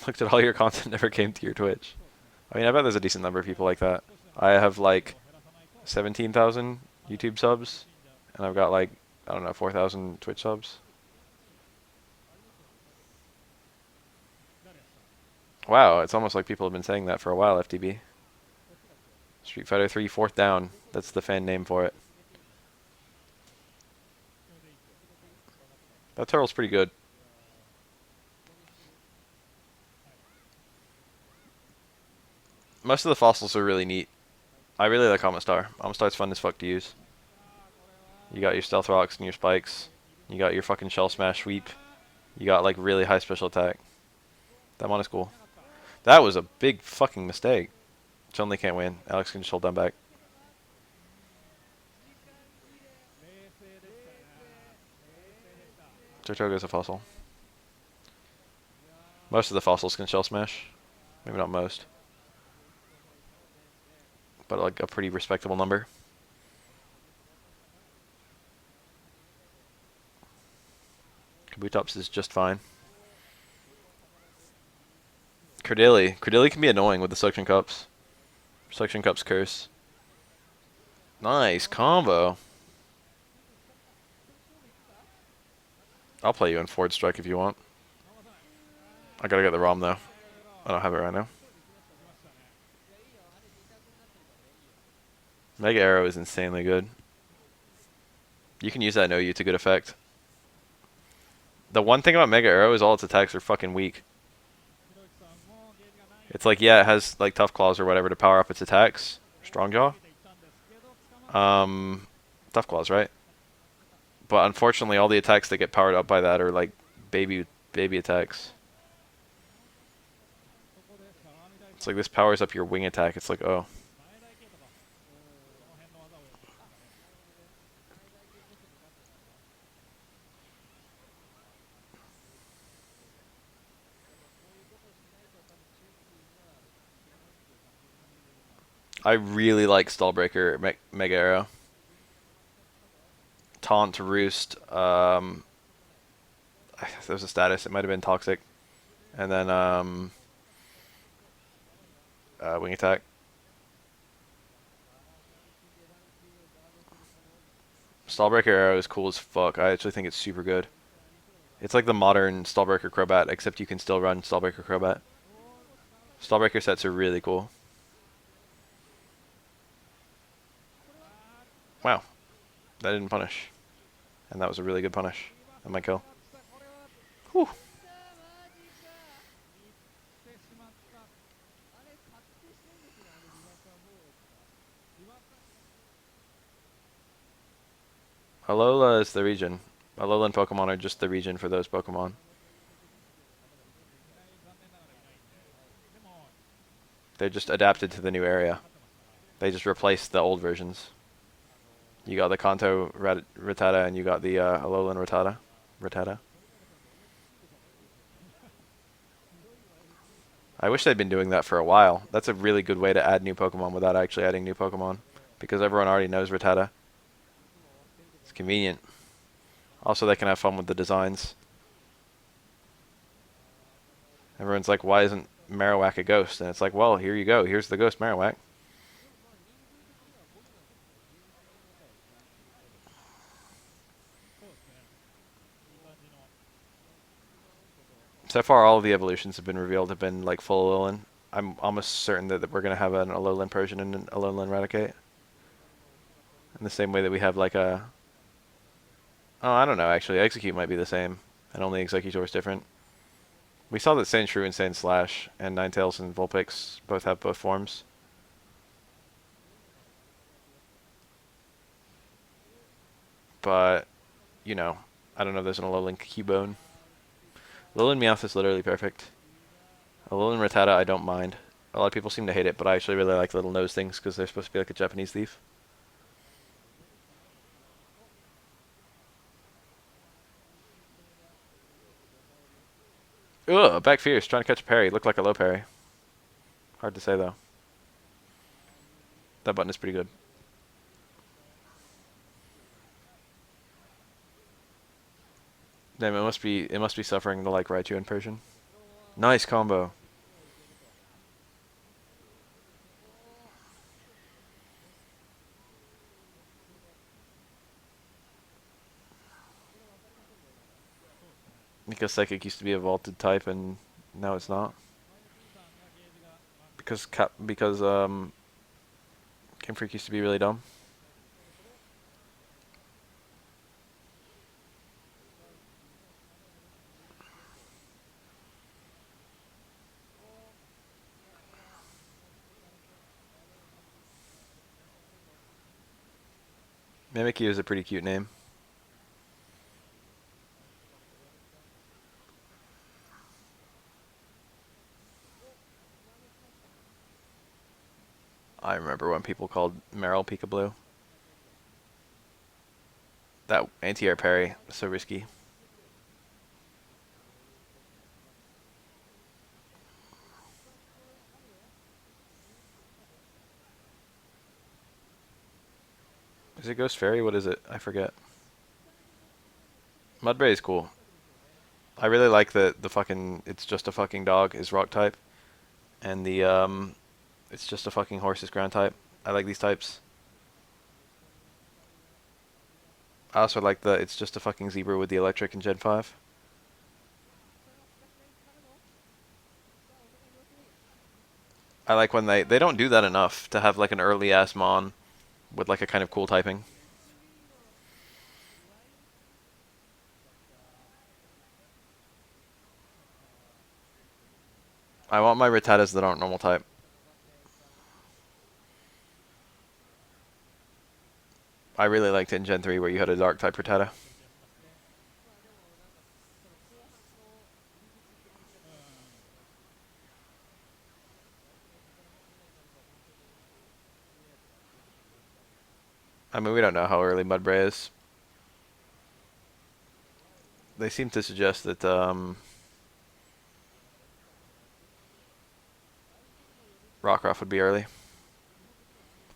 Speaker 1: Looked at all your content, never came to your Twitch. I mean, I bet there's a decent number of people like that. I have like 17,000 YouTube subs, and I've got like, I don't know, 4,000 Twitch subs. Wow, it's almost like people have been saying that for a while, FTB. Street Fighter 3 Fourth Down. That's the fan name for it. That turtle's pretty good. Most of the fossils are really neat. I really like Amistar. Amistar's fun as fuck to use. You got your Stealth Rocks and your Spikes. You got your fucking Shell Smash Sweep. You got like really high special attack. That one is cool. That was a big fucking mistake. Chun-Li can't win. Alex can just hold them back. Tortoga's a fossil. Most of the fossils can Shell Smash. Maybe not most. But like a pretty respectable number. Kabutops is just fine. Credilli. Credilli can be annoying with the Suction Cups. Suction Cups curse. Nice combo. I'll play you in Forward Strike if you want. I gotta get the ROM though. I don't have it right now. Mega Arrow is insanely good. You can use that no-you to good effect. The one thing about Mega Arrow is all its attacks are fucking weak. It's like, yeah, it has like Tough Claws or whatever to power up its attacks. Strong Jaw? Tough Claws, right? But unfortunately, all the attacks that get powered up by that are like baby attacks. It's like this powers up your wing attack. It's like, oh. I really like Stallbreaker Mega Arrow. Taunt, Roost. There's a status. It might have been Toxic. And then Wing Attack. Stallbreaker Arrow is cool as fuck. I actually think it's super good. It's like the modern Stallbreaker Crobat, except you can still run Stallbreaker Crobat. Stallbreaker sets are really cool. Wow. That didn't punish. And that was a really good punish. That might kill. Whew. Alola is the region. Alolan Pokemon are just the region for those Pokemon. They're just adapted to the new area. They just replaced the old versions. You got the Kanto Rattata and you got the Alolan Rattata. I wish they'd been doing that for a while. That's a really good way to add new Pokemon without actually adding new Pokemon. Because everyone already knows Rattata. It's convenient. Also, they can have fun with the designs. Everyone's like, why isn't Marowak a ghost? And it's like, well, here you go. Here's the ghost Marowak. So far, all of the evolutions have been revealed have been like full Alolan. I'm almost certain that we're going to have an Alolan Persian and an Alolan Raticate. In the same way that we have like a... Oh, I don't know, actually. Execute might be the same, and only Executor is different. We saw that Sandshrew and Sandslash and Ninetales and Vulpix both have both forms. But, you know, I don't know if there's an Alolan Cubone. Alolan Meowth is literally perfect. Alolan Rattata I don't mind. A lot of people seem to hate it, but I actually really like little nose things because they're supposed to be like a Japanese thief. Ugh, back fierce, trying to catch a parry. Looked like a low parry. Hard to say though. That button is pretty good. Damn, it must be suffering to like Raichu in Persian. Nice combo. Because Psychic used to be a vaulted type and now it's not. Because Game Freak used to be really dumb. Mimikyu is a pretty cute name. I remember when people called Meryl Peekaboo. That anti-air parry was so risky. Is it Ghost Fairy? What is it? I forget. Mudbray is cool. I really like the fucking it's just a fucking dog is rock type. And the it's just a fucking horse is ground type. I like these types. I also like the it's just a fucking zebra with the electric in Gen 5. I like when they don't do that enough to have like an early ass Mon with like a kind of cool typing. I want my Rattatas that aren't normal type. I really liked it in Gen 3 where you had a dark type Rattata. I mean, we don't know how early Mudbray is. They seem to suggest that Rockruff would be early.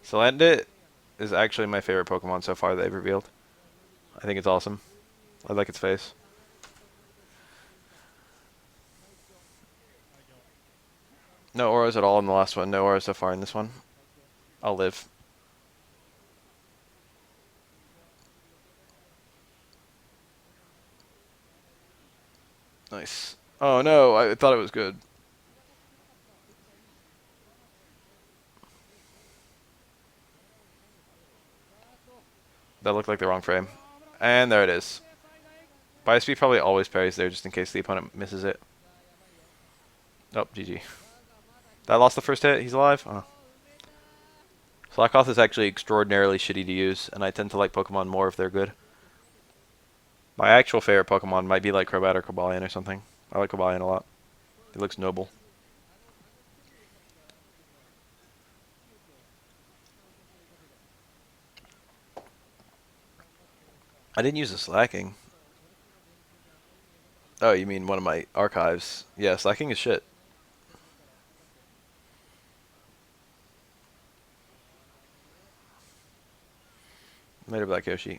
Speaker 1: Salandit is actually my favorite Pokemon so far they've revealed. I think it's awesome. I like its face. No auras at all in the last one. No auras so far in this one. I'll live. Nice. Oh no, I thought it was good. That looked like the wrong frame. And there it is. Biospeed probably always parries there just in case the opponent misses it. Oh, GG. That lost the first hit? He's alive? Oh. Slackoth is actually extraordinarily shitty to use, and I tend to like Pokemon more if they're good. My actual favorite Pokemon might be like Crobat or Cobalion or something. I like Cobalion a lot. It looks noble. I didn't use the Slacking. Oh, you mean one of my archives? Yeah, Slacking is shit. Later, Black Yoshi.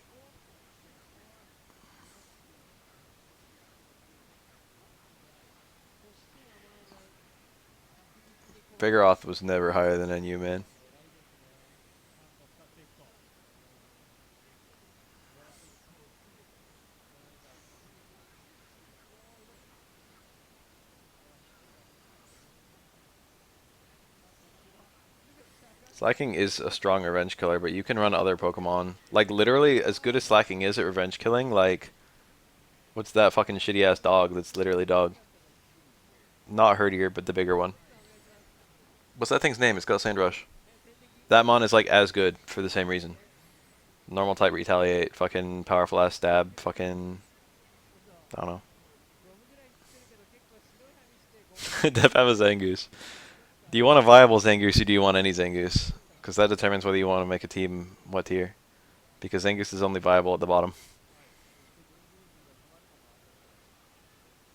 Speaker 1: Vigoroth was never higher than NU, man. Slacking is a strong revenge killer, but you can run other Pokemon. Like, literally, as good as Slacking is at revenge killing, like, what's that fucking shitty ass dog that's literally dog? Not Herdier, but the bigger one. What's that thing's name? It's got Sandrush. That mon is, like, as good for the same reason. Normal type retaliate, fucking powerful ass stab, fucking. I don't know. Def have a Zangoose. Do you want a viable Zangoose or do you want any Zangoose? Because that determines whether you want to make a team what tier. Because Zangoose is only viable at the bottom.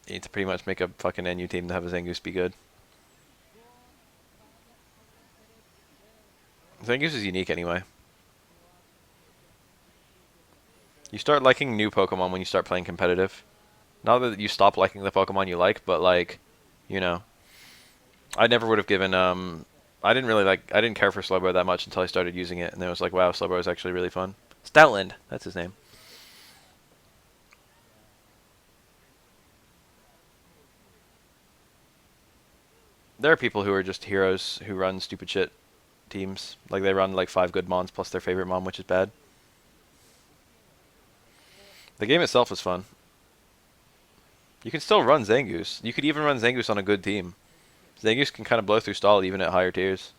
Speaker 1: You need to pretty much make a fucking NU team to have a Zangoose be good. Zangoose is unique anyway. You start liking new Pokemon when you start playing competitive. Not that you stop liking the Pokemon you like, but like, you know. I never would have given, I didn't care for Slowbro that much until I started using it, and then it was like, wow, Slowbro is actually really fun. Stoutland, that's his name. There are people who are just heroes who run stupid shit teams. Like, they run like 5 good mons plus their favorite mon, which is bad. The game itself is fun. You can still run Zangoose. You could even run Zangoose on a good team. Zangoose can kind of blow through stall even at higher tiers.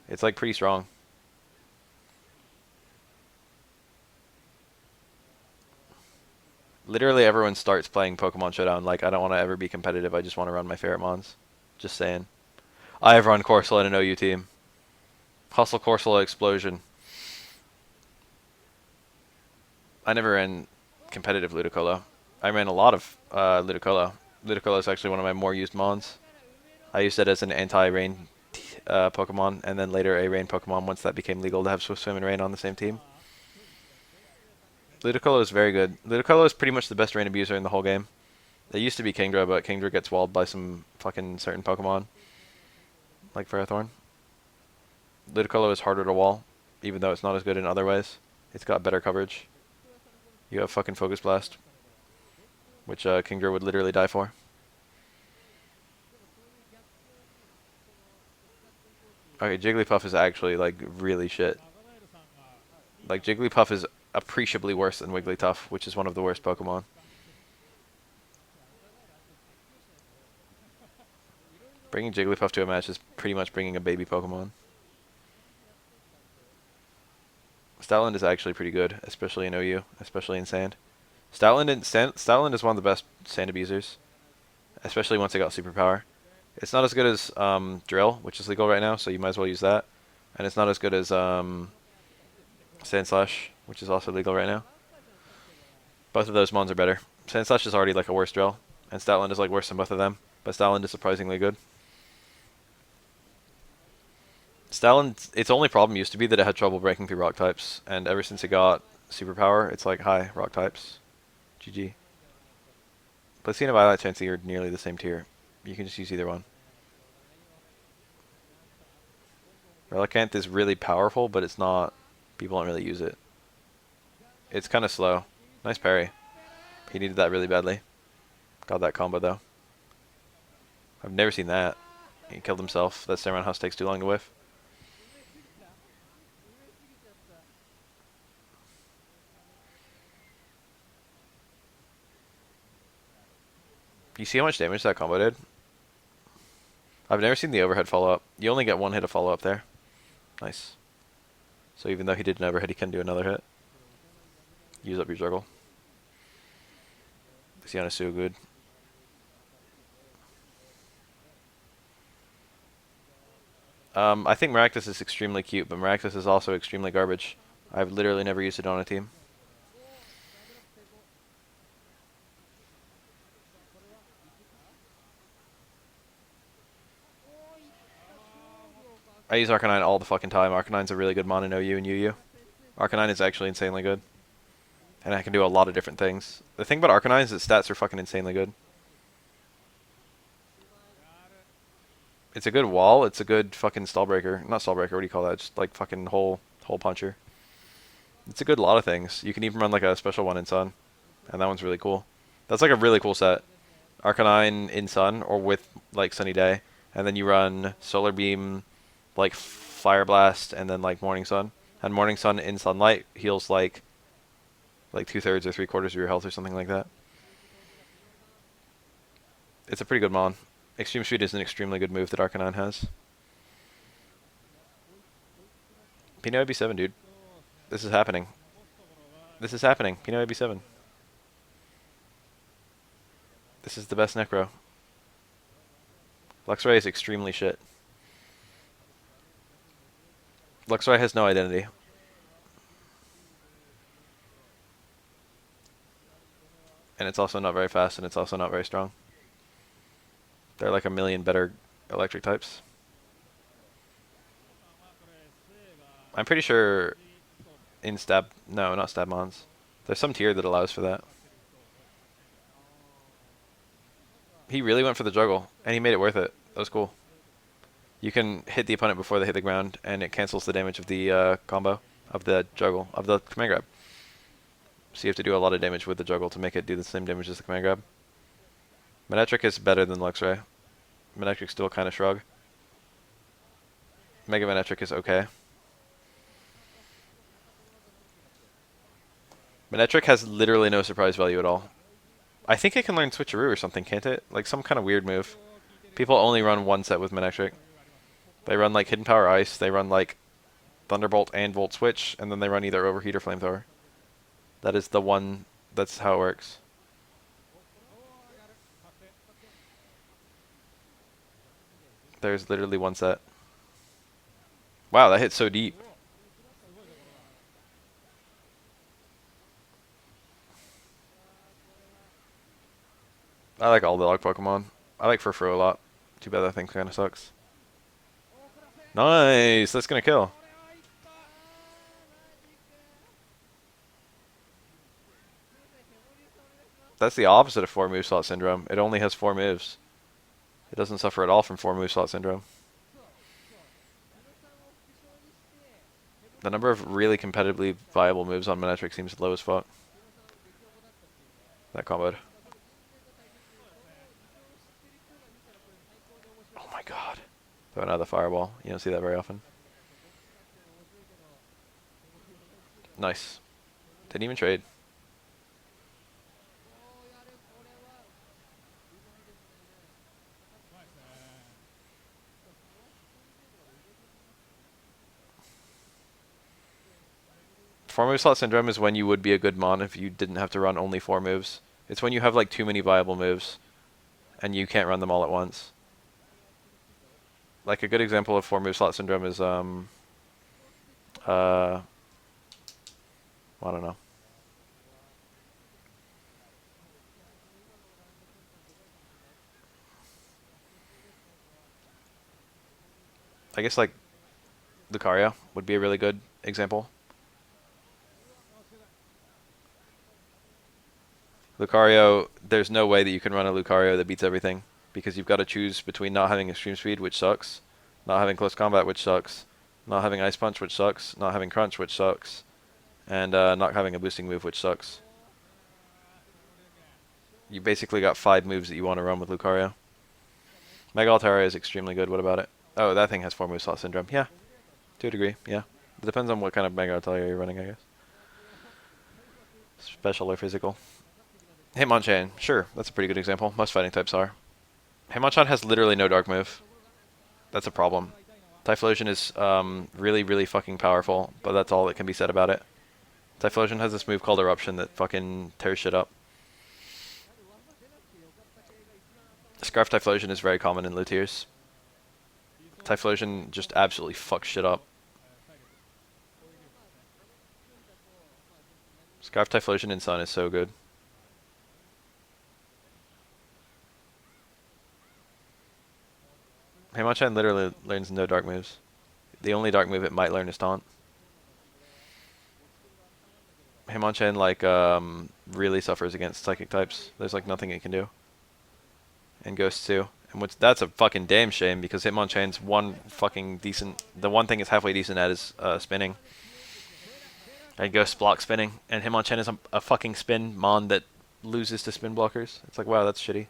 Speaker 1: It's like pretty strong. Literally everyone starts playing Pokemon Showdown like, I don't want to ever be competitive, I just want to run my favorite mons. Just saying. I have run Corsola in an OU team. Hustle Corsola Explosion. I never ran competitive Ludicolo. I ran a lot of Ludicolo. Ludicolo is actually one of my more used mons. I used it as an anti-rain Pokemon, and then later a rain Pokemon once that became legal to have Swift Swim and Rain on the same team. Ludicolo is very good. Ludicolo is pretty much the best rain abuser in the whole game. It used to be Kingdra, but Kingdra gets walled by some fucking certain Pokemon. Like Ferrothorn. Ludicolo is harder to wall, even though it's not as good in other ways. It's got better coverage. You have fucking Focus Blast, which Kingdra would literally die for. Okay, Jigglypuff is actually, like, really shit. Like, Jigglypuff is appreciably worse than Wigglytuff, which is one of the worst Pokemon. Bringing Jigglypuff to a match is pretty much bringing a baby Pokemon. Stoutland is actually pretty good, especially in OU, especially in Sand. Stoutland is one of the best Sand abusers, especially once it got Superpower. It's not as good as Drill, which is legal right now, so you might as well use that. And it's not as good as Sandslash, which is also legal right now. Both of those mons are better. Sandslash is already like a worse Drill, and Stoutland is like worse than both of them, but Stoutland is surprisingly good. Stoutland, its only problem used to be that it had trouble breaking through rock types, and ever since it got Superpower, it's like, hi, rock types. GG. Placina and Violet Chansey are nearly the same tier. You can just use either one. Relicanth is really powerful, but it's not... People don't really use it. It's kind of slow. Nice parry. He needed that really badly. Got that combo, though. I've never seen that. He killed himself. That Samurai House takes too long to whiff. You see how much damage that combo did? I've never seen the overhead follow-up. You only get one hit of follow-up there. Nice. So even though he did an overhead, he can do another hit. Use up your juggle. Sienna is so good. I think Maractus is extremely cute, but Maractus is also extremely garbage. I've literally never used it on a team. I use Arcanine all the fucking time. Arcanine's a really good mon in OU and UU. Arcanine is actually insanely good. And I can do a lot of different things. The thing about Arcanine is its stats are fucking insanely good. It's a good wall. It's a good fucking stall breaker. Not stall breaker. What do you call that? Just like fucking hole puncher. It's a good lot of things. You can even run like a special one in Sun, and that one's really cool. That's like a really cool set. Arcanine in Sun or with like Sunny Day, and then you run Solar Beam, like Fire Blast, and then like Morning Sun. And Morning Sun in Sunlight heals like 2/3 or 3/4 of your health or something like that. It's a pretty good mon. Extreme Speed is an extremely good move that Arcanine has. Pino AB7, dude. This is happening. This is happening. Pino AB7. This is the best Necro. Luxray is extremely shit. Luxray has no identity. And it's also not very fast, and it's also not very strong. There are like a million better electric types. I'm pretty sure in Stab... No, not Stabmons. There's some tier that allows for that. He really went for the juggle, and he made it worth it. That was cool. You can hit the opponent before they hit the ground, and it cancels the damage of the combo, of the juggle, of the command grab. So you have to do a lot of damage with the juggle to make it do the same damage as the command grab. Manectric is better than Luxray. Manectric's still kind of shrug. Mega Manectric is okay. Manectric has literally no surprise value at all. I think it can learn Switcheroo or something, can't it? Like some kind of weird move. People only run one set with Manectric. They run like Hidden Power Ice, they run like Thunderbolt and Volt Switch, and then they run either Overheat or Flamethrower. That is the one, that's how it works. There's literally one set. Wow, that hit so deep. I like all the dog Pokemon. I like Furfrou a lot. Too bad that thing kind of sucks. Nice! That's gonna kill. That's the opposite of 4 move slot syndrome. It only has 4 moves. It doesn't suffer at all from 4 move slot syndrome. The number of really competitively viable moves on Manectric seems low as fuck. That comboed. Oh my god. Throwing out the fireball. You don't see that very often. Nice. Didn't even trade. Four move slot syndrome is when you would be a good mon if you didn't have to run only 4 moves. It's when you have like too many viable moves and you can't run them all at once. Like a good example of 4 move slot syndrome is I don't know. I guess like Lucario would be a really good example. Lucario, there's no way that you can run a Lucario that beats everything, because you've got to choose between not having extreme speed, which sucks, not having close combat, which sucks, not having ice punch, which sucks, not having crunch, which sucks, and not having a boosting move, which sucks. You basically got 5 moves that you want to run with Lucario. Mega Altaria is extremely good. What about it? Oh, that thing has 4 move slot syndrome. Yeah, to a degree. Yeah, it depends on what kind of Mega Altaria you're running, I guess. Special or physical. Hitmonchan, sure, that's a pretty good example. Most fighting types are. Hitmonchan has literally no dark move. That's a problem. Typhlosion is really, really fucking powerful, but that's all that can be said about it. Typhlosion has this move called Eruption that fucking tears shit up. Scarf Typhlosion is very common in low tiers. Typhlosion just absolutely fucks shit up. Scarf Typhlosion in Sun is so good. Hitmonchan literally learns no dark moves. The only dark move it might learn is Taunt. Hitmonchan like really suffers against psychic types. There's like nothing it can do. And Ghost too. And which that's a fucking damn shame because Hitmonchan's one fucking decent. The one thing it's halfway decent at is spinning. And Ghost block spinning. And Hitmonchan is a fucking spin mon that loses to spin blockers. It's like wow, that's shitty.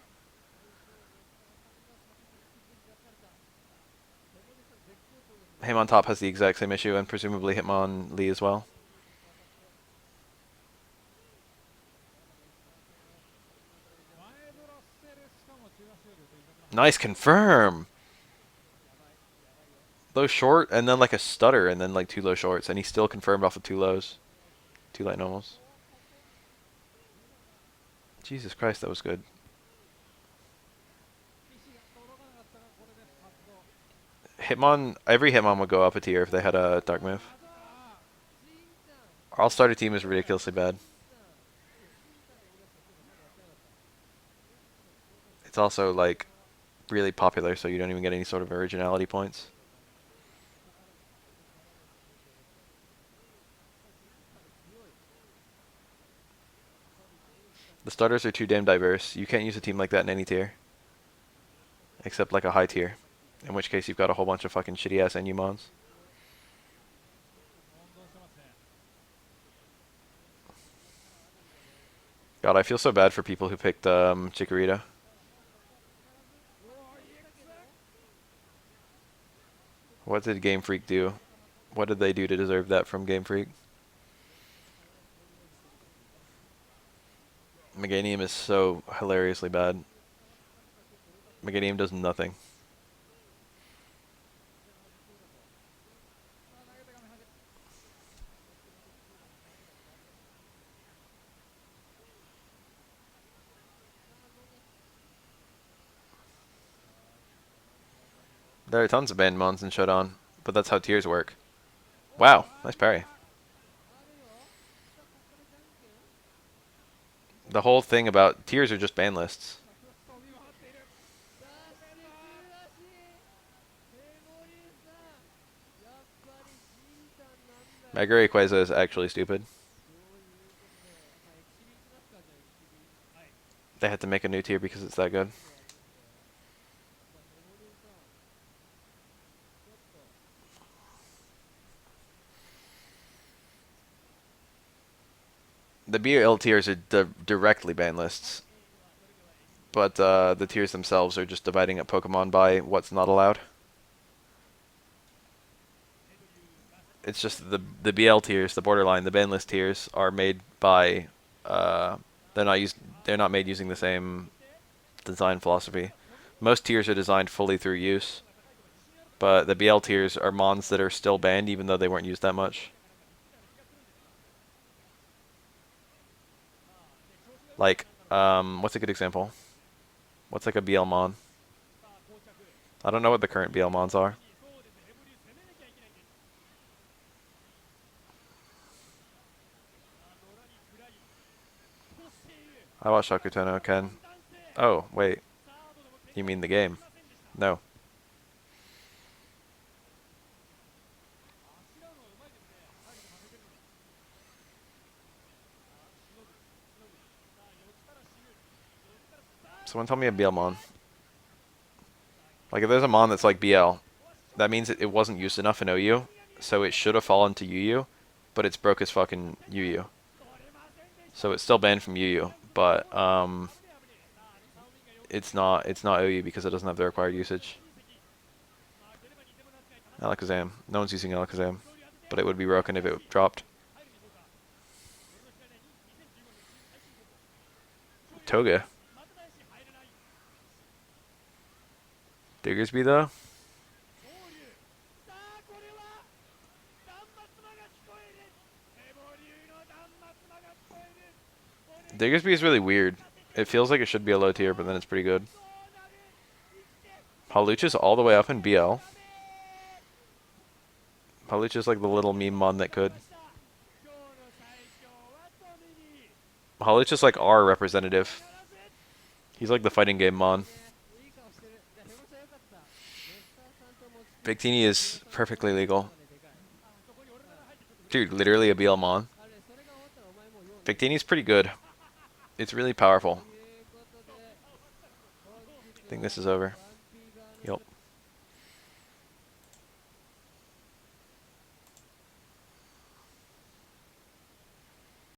Speaker 1: Hitmontop has the exact same issue, and presumably Hitmonlee as well. Nice confirm. Low short, and then like a stutter, and then like two low shorts, and he still confirmed off of two lows. Two light normals. Jesus Christ, that was good. Every Hitmon would go up a tier if they had a dark move. Our all-starter team is ridiculously bad. It's also like really popular, so you don't even get any sort of originality points. The starters are too damn diverse. You can't use a team like that in any tier. Except like a high tier. In which case you've got a whole bunch of fucking shitty ass NU mons. God, I feel so bad for people who picked Chikorita. What did Game Freak do? What did they do to deserve that from Game Freak? Meganium is so hilariously bad. Meganium does nothing. There are tons of banned mons in Showdown, but that's how tiers work. Wow, nice parry. The whole thing about tiers are just ban lists. Mega Rayquaza is actually stupid. They had to make a new tier because it's that good. The BL tiers are directly ban lists, but the tiers themselves are just dividing up Pokemon by what's not allowed. It's just the BL tiers, the borderline, the ban list tiers are made by they're not used. They're not made using the same design philosophy. Most tiers are designed fully through use, but the BL tiers are mons that are still banned even though they weren't used that much. Like, what's a good example? What's like a BL mon? I don't know what the current BL mons are. I watched Shakutono Ken. Oh, wait. You mean the game? No. Someone tell me a BL mon. Like, if there's a mon that's like BL, that means it wasn't used enough in OU, so it should have fallen to UU, but it's broke as fucking UU. So it's still banned from UU, but it's not OU because it doesn't have the required usage. Alakazam. No one's using Alakazam, but it would be broken if it dropped. Toga. Diggersby though? Diggersby is really weird. It feels like it should be a low tier, but then it's pretty good. Hawlucha's all the way up in BL. Hawlucha's like the little meme mon that could. Hawlucha's like our representative. He's like the fighting game mon. Victini is perfectly legal. Dude, literally a BL mon. Victini's pretty good. It's really powerful. I think this is over.